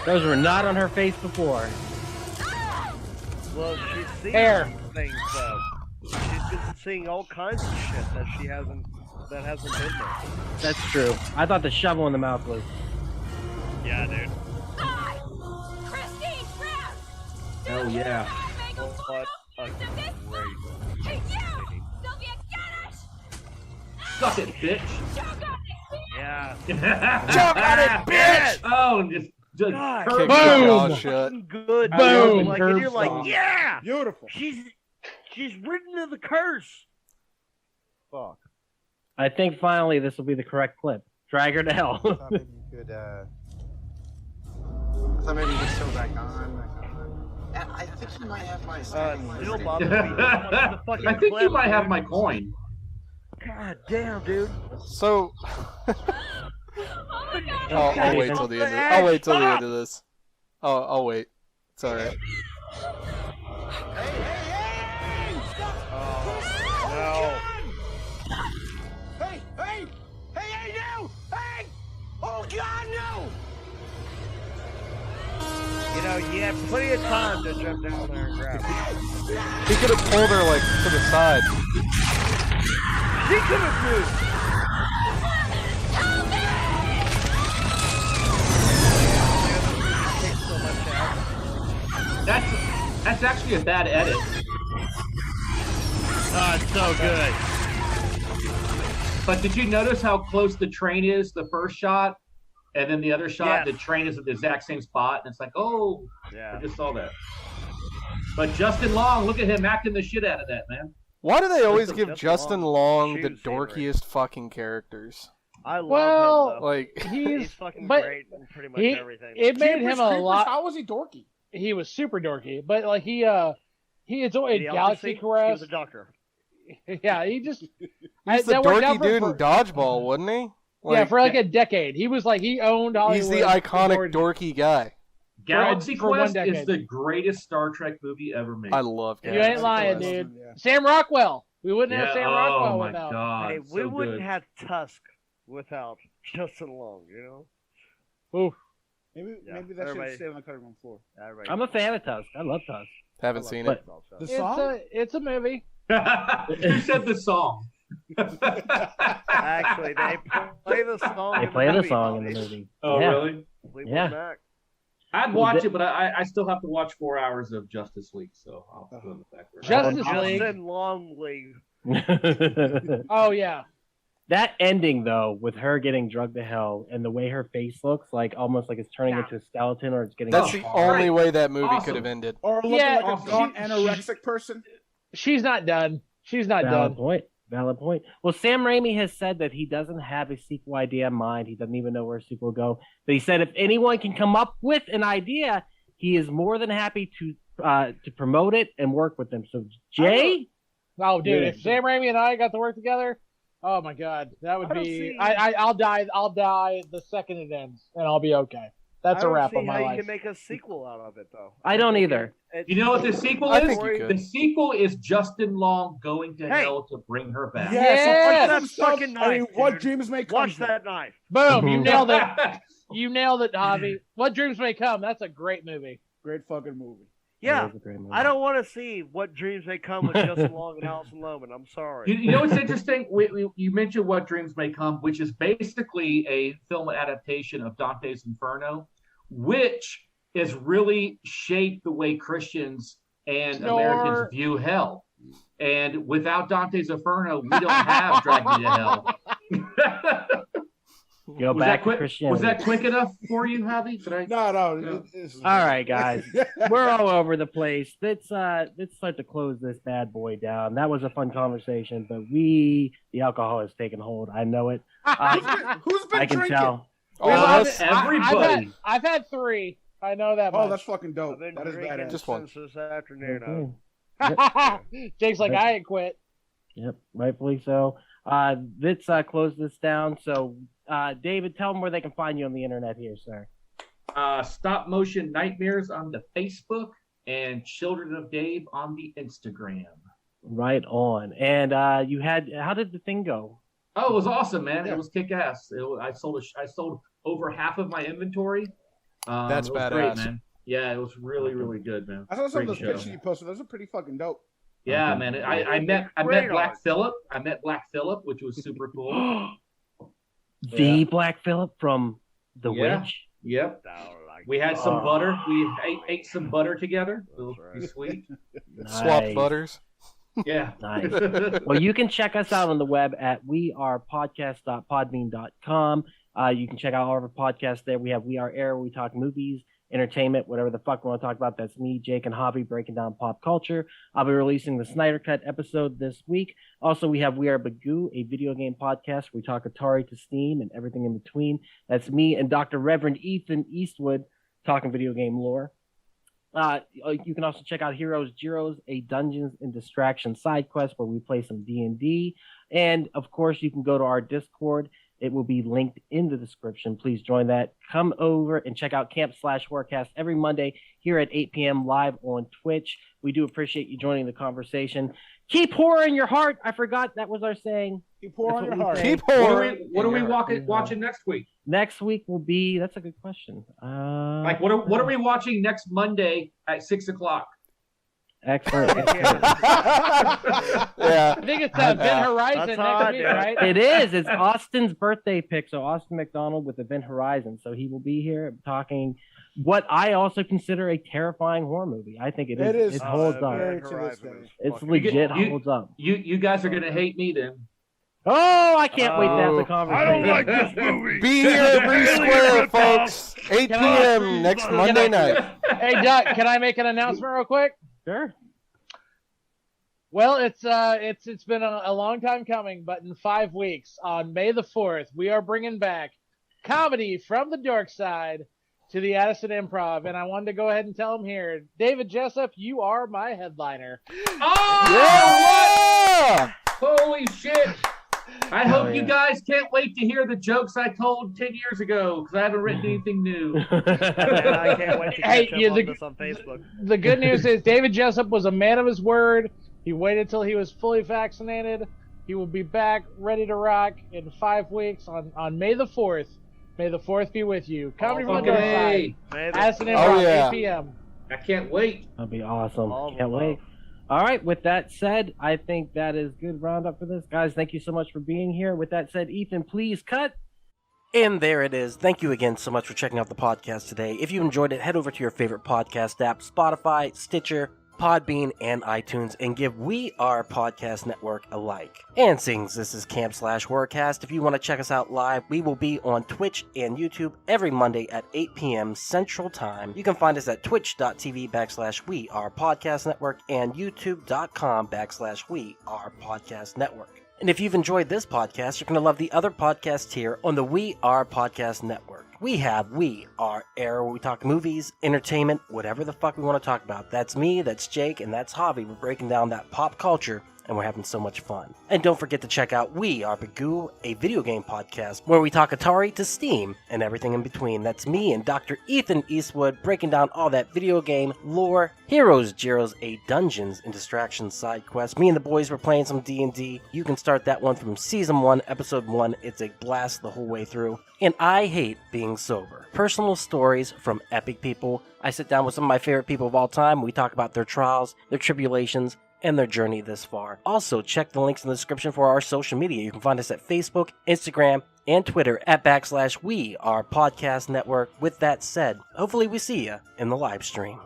Those were not on her face before. Well, she's seen Hair. things though. She's been seeing all kinds of shit that hasn't been there. That's true. I thought the shovel in the mouth was. Yeah, dude. Christine, Brown! Hell yeah. What a great. Hey, you! Sylvia, get it! Suck it, bitch. Yeah. Choke on it, bitch! Oh, just God. curb Kick stomp. your jaw shut. Good. Boom. Like, Curb and you're like, stomp. yeah, Beautiful. she's ridden of the curse. Fuck. I think finally this will be the correct clip. Drag her to hell. I thought maybe you could, I thought maybe you could sew back on. I think you might have my Still bothers me. The fucking I think you clip, might have dude. my coin. God damn, dude. So, I'll wait till the end. I'll wait till the end of this. I'll wait. It's all right. No. Hey, no! Hey! Oh, God, no! You know, you had plenty of time to jump down there and grab her. He could have pulled her like to the side. She could have moved. That's actually a bad edit. Oh, it's so good. But did you notice how close the train is the first shot? And then the other shot, the train is at the exact same spot. And it's like, oh, yeah. I just saw that. But Justin Long, look at him acting the shit out of that, man. Why do they always Justin give Justin Long the shoes dorkiest fucking characters? I love Well, him, though. Like He's fucking but great in pretty much he- everything. It made him a Creepers, lot. How was he dorky? He was super dorky, but like he enjoyed Idiocracy, Galaxy he Quest. was a doctor. Yeah, he just He's the that worked out dorky dude for- in Dodgeball, wasn't he? yeah, for like a decade. He was like he owned Hollywood. He's the iconic dorky guy. Galaxy for one Quest is decade. the greatest Star Trek movie ever made. I love You Galaxy ain't lying, Quest. dude. Sam Rockwell. We wouldn't have Sam oh Rockwell my without. God, Hey, so we wouldn't good. have Tusk without Justin Long, you know? Oof. Maybe Yeah, maybe that should everybody- stay on the cutting room floor. Everybody- I'm a fan of Tusk. I love Tusk. Haven't seen But- it. The It's song? it's a movie. Who said the song? Actually, they play the song. They in play the the movie, song in the Bobby. movie. Oh, Yeah. really? Fleetwood Yeah. Mac. I'd watch it, but I still have to watch 4 hours of Justice League, so I'll go in the background. Justice League. Justin Long League. Oh yeah. That ending though, with her getting drugged to hell and the way her face looks, like almost like it's turning into a skeleton or it's getting. That's the only way that movie Awesome. could have ended. Or looking Yeah, like awesome. a gaunt anorexic person. She's not done. She's not Valid done. point. Valid point. Well, Sam Raimi has said that he doesn't have a sequel idea in mind. He doesn't even know where a sequel will go. But he said if anyone can come up with an idea, he is more than happy to promote it and work with them. So Jay, Oh, dude, Yeah. if Sam Raimi and I got to work together, oh my God, that would I don't be. see- I'll die. I'll die the second it ends, and I'll be okay. That's I a don't wrap see on my how you life. can make a sequel out of it, though. I don't either. You know what the sequel I is? think you The could. sequel is Justin Long going to Hey. hell to bring her back. Yeah, Yes! so Watch some that stuff- fucking I mean, knife, what dude. dreams may come. Watch true. that knife. Boom! You nailed it. You nailed it, Javi. What Dreams May Come. That's a great movie. Great fucking movie. Yeah, It is a great movie. I don't want to see What Dreams May Come with Justin Long and Alison Lohman. I'm sorry. You know what's interesting? You mentioned What Dreams May Come, which is basically a film adaptation of Dante's Inferno, which has really shaped the way Christians and Americans view hell. And without Dante's Inferno, we don't have Drag Me to Hell. Go back to Christianity. Was that quick enough for you, Javi? No. All right, guys, we're all over the place. Let's start to close this bad boy down. That was a fun conversation, but the alcohol has taken hold. I know it. Who's been I can drinking? tell. Everybody. I've had 3. I know that much. Oh, that's fucking dope. That is badass. Just one this afternoon. Jake's like, I ain't quit. Yep, rightfully so. Let's close this down. So, David, tell them where they can find you on the internet here, sir. Stop Motion Nightmares on the Facebook and Children of Dave on the Instagram. Right on. And how did the thing go? Oh, it was awesome, man. It was kick ass. I sold over half of my inventory. That's it was badass. Great, man. Yeah, it was really, really good, man. I saw some of those Great show. pictures you posted. Those are pretty fucking dope. Yeah, man. I met Black Phillip. I met Black Phillip, which was super cool. The Black Phillip from The Witch? Yep. We had some butter. We ate some butter together. It was pretty sweet. Swap butters. Yeah. Nice. Well, you can check us out on the web at wearepodcast.podbean.com. You can check out all of our podcasts there. We have We Are Air, where we talk movies, entertainment, whatever the fuck we want to talk about. That's me, Jake, and Javi breaking down pop culture. I'll be releasing the Snyder Cut episode this week. Also, we have We Are Bagu, a video game podcast where we talk Atari to Steam and everything in between. That's me and Dr. Reverend Ethan Eastwood talking video game lore. You can also check out Heroes Gyros, a Dungeons and Distraction side quest where we play some D&D. And, of course, you can go to our Discord. It will be linked in the description. Please join that. Come over and check out Camp/Horrorcast every Monday here at 8 p.m. live on Twitch. We do appreciate you joining the conversation. Keep horror in your heart. I forgot that was our saying. Keep horror in your heart. Keep horror. What are we watching next week? Next week will be. That's a good question. Like what are we watching next Monday at 6:00? Excellent. Yeah. I think it's Event Horizon next week, right? It is. It's Austin's birthday pick. So Austin McDonald with Event Horizon. So he will be here talking what I also consider a terrifying horror movie. I think it is. It holds up. It's legit holds up. You guys are gonna hate me then. Oh, I can't wait to have the conversation. I don't like this movie. Be here at Bree Square, folks. 8 p.m. next Monday night. Hey, Doc, can I make an announcement real quick? Sure. Well, it's been a long time coming, but in 5 weeks, on May the 4th, we are bringing back comedy from the dark side to the Addison Improv, and I wanted to go ahead and tell them here, David Jessup, you are my headliner. Oh, yeah! Holy shit! I hope you guys can't wait to hear the jokes I told 10 years ago, because I haven't written anything new. I can't wait to catch up on this on Facebook. The good news is David Jessup was a man of his word. He waited till he was fully vaccinated. He will be back ready to rock in 5 weeks on May the 4th. May the 4th be with you. Comedy from the dark side. Addison Improv, 8 p.m. I can't wait. That'll be awesome. Can't wait. All right, with that said, I think that is good roundup for this. Guys, thank you so much for being here. With that said, Ethan, please cut. And there it is. Thank you again so much for checking out the podcast today. If you enjoyed it, head over to your favorite podcast app, Spotify, Stitcher, Podbean, and iTunes, and give We Are Podcast Network a like. And since this is Camp/Horrorcast, if you want to check us out live, we will be on Twitch and YouTube every Monday at 8 p.m. Central Time. You can find us at twitch.tv/We Are Podcast Network and youtube.com/We Are Podcast Network. And if you've enjoyed this podcast, you're going to love the other podcasts here on the We Are Podcast Network. We have We Are Air, where we talk movies, entertainment, whatever the fuck we want to talk about. That's me, that's Jake, and that's Javi. We're breaking down that pop culture and we're having so much fun. And don't forget to check out We Are Bagu, a video game podcast where we talk Atari to Steam and everything in between. That's me and Dr. Ethan Eastwood breaking down all that video game lore, heroes, Gyros, a dungeons and distractions side quest. Me and the boys were playing some D&D. You can start that one from Season 1, Episode 1. It's a blast the whole way through. And I Hate Being Sober. Personal stories from epic people. I sit down with some of my favorite people of all time. We talk about their trials, their tribulations, and their journey this far. Also, check the links in the description for our social media. You can find us at Facebook, Instagram, and Twitter at /We Are Podcast Network. With that said, hopefully we see you in the live stream.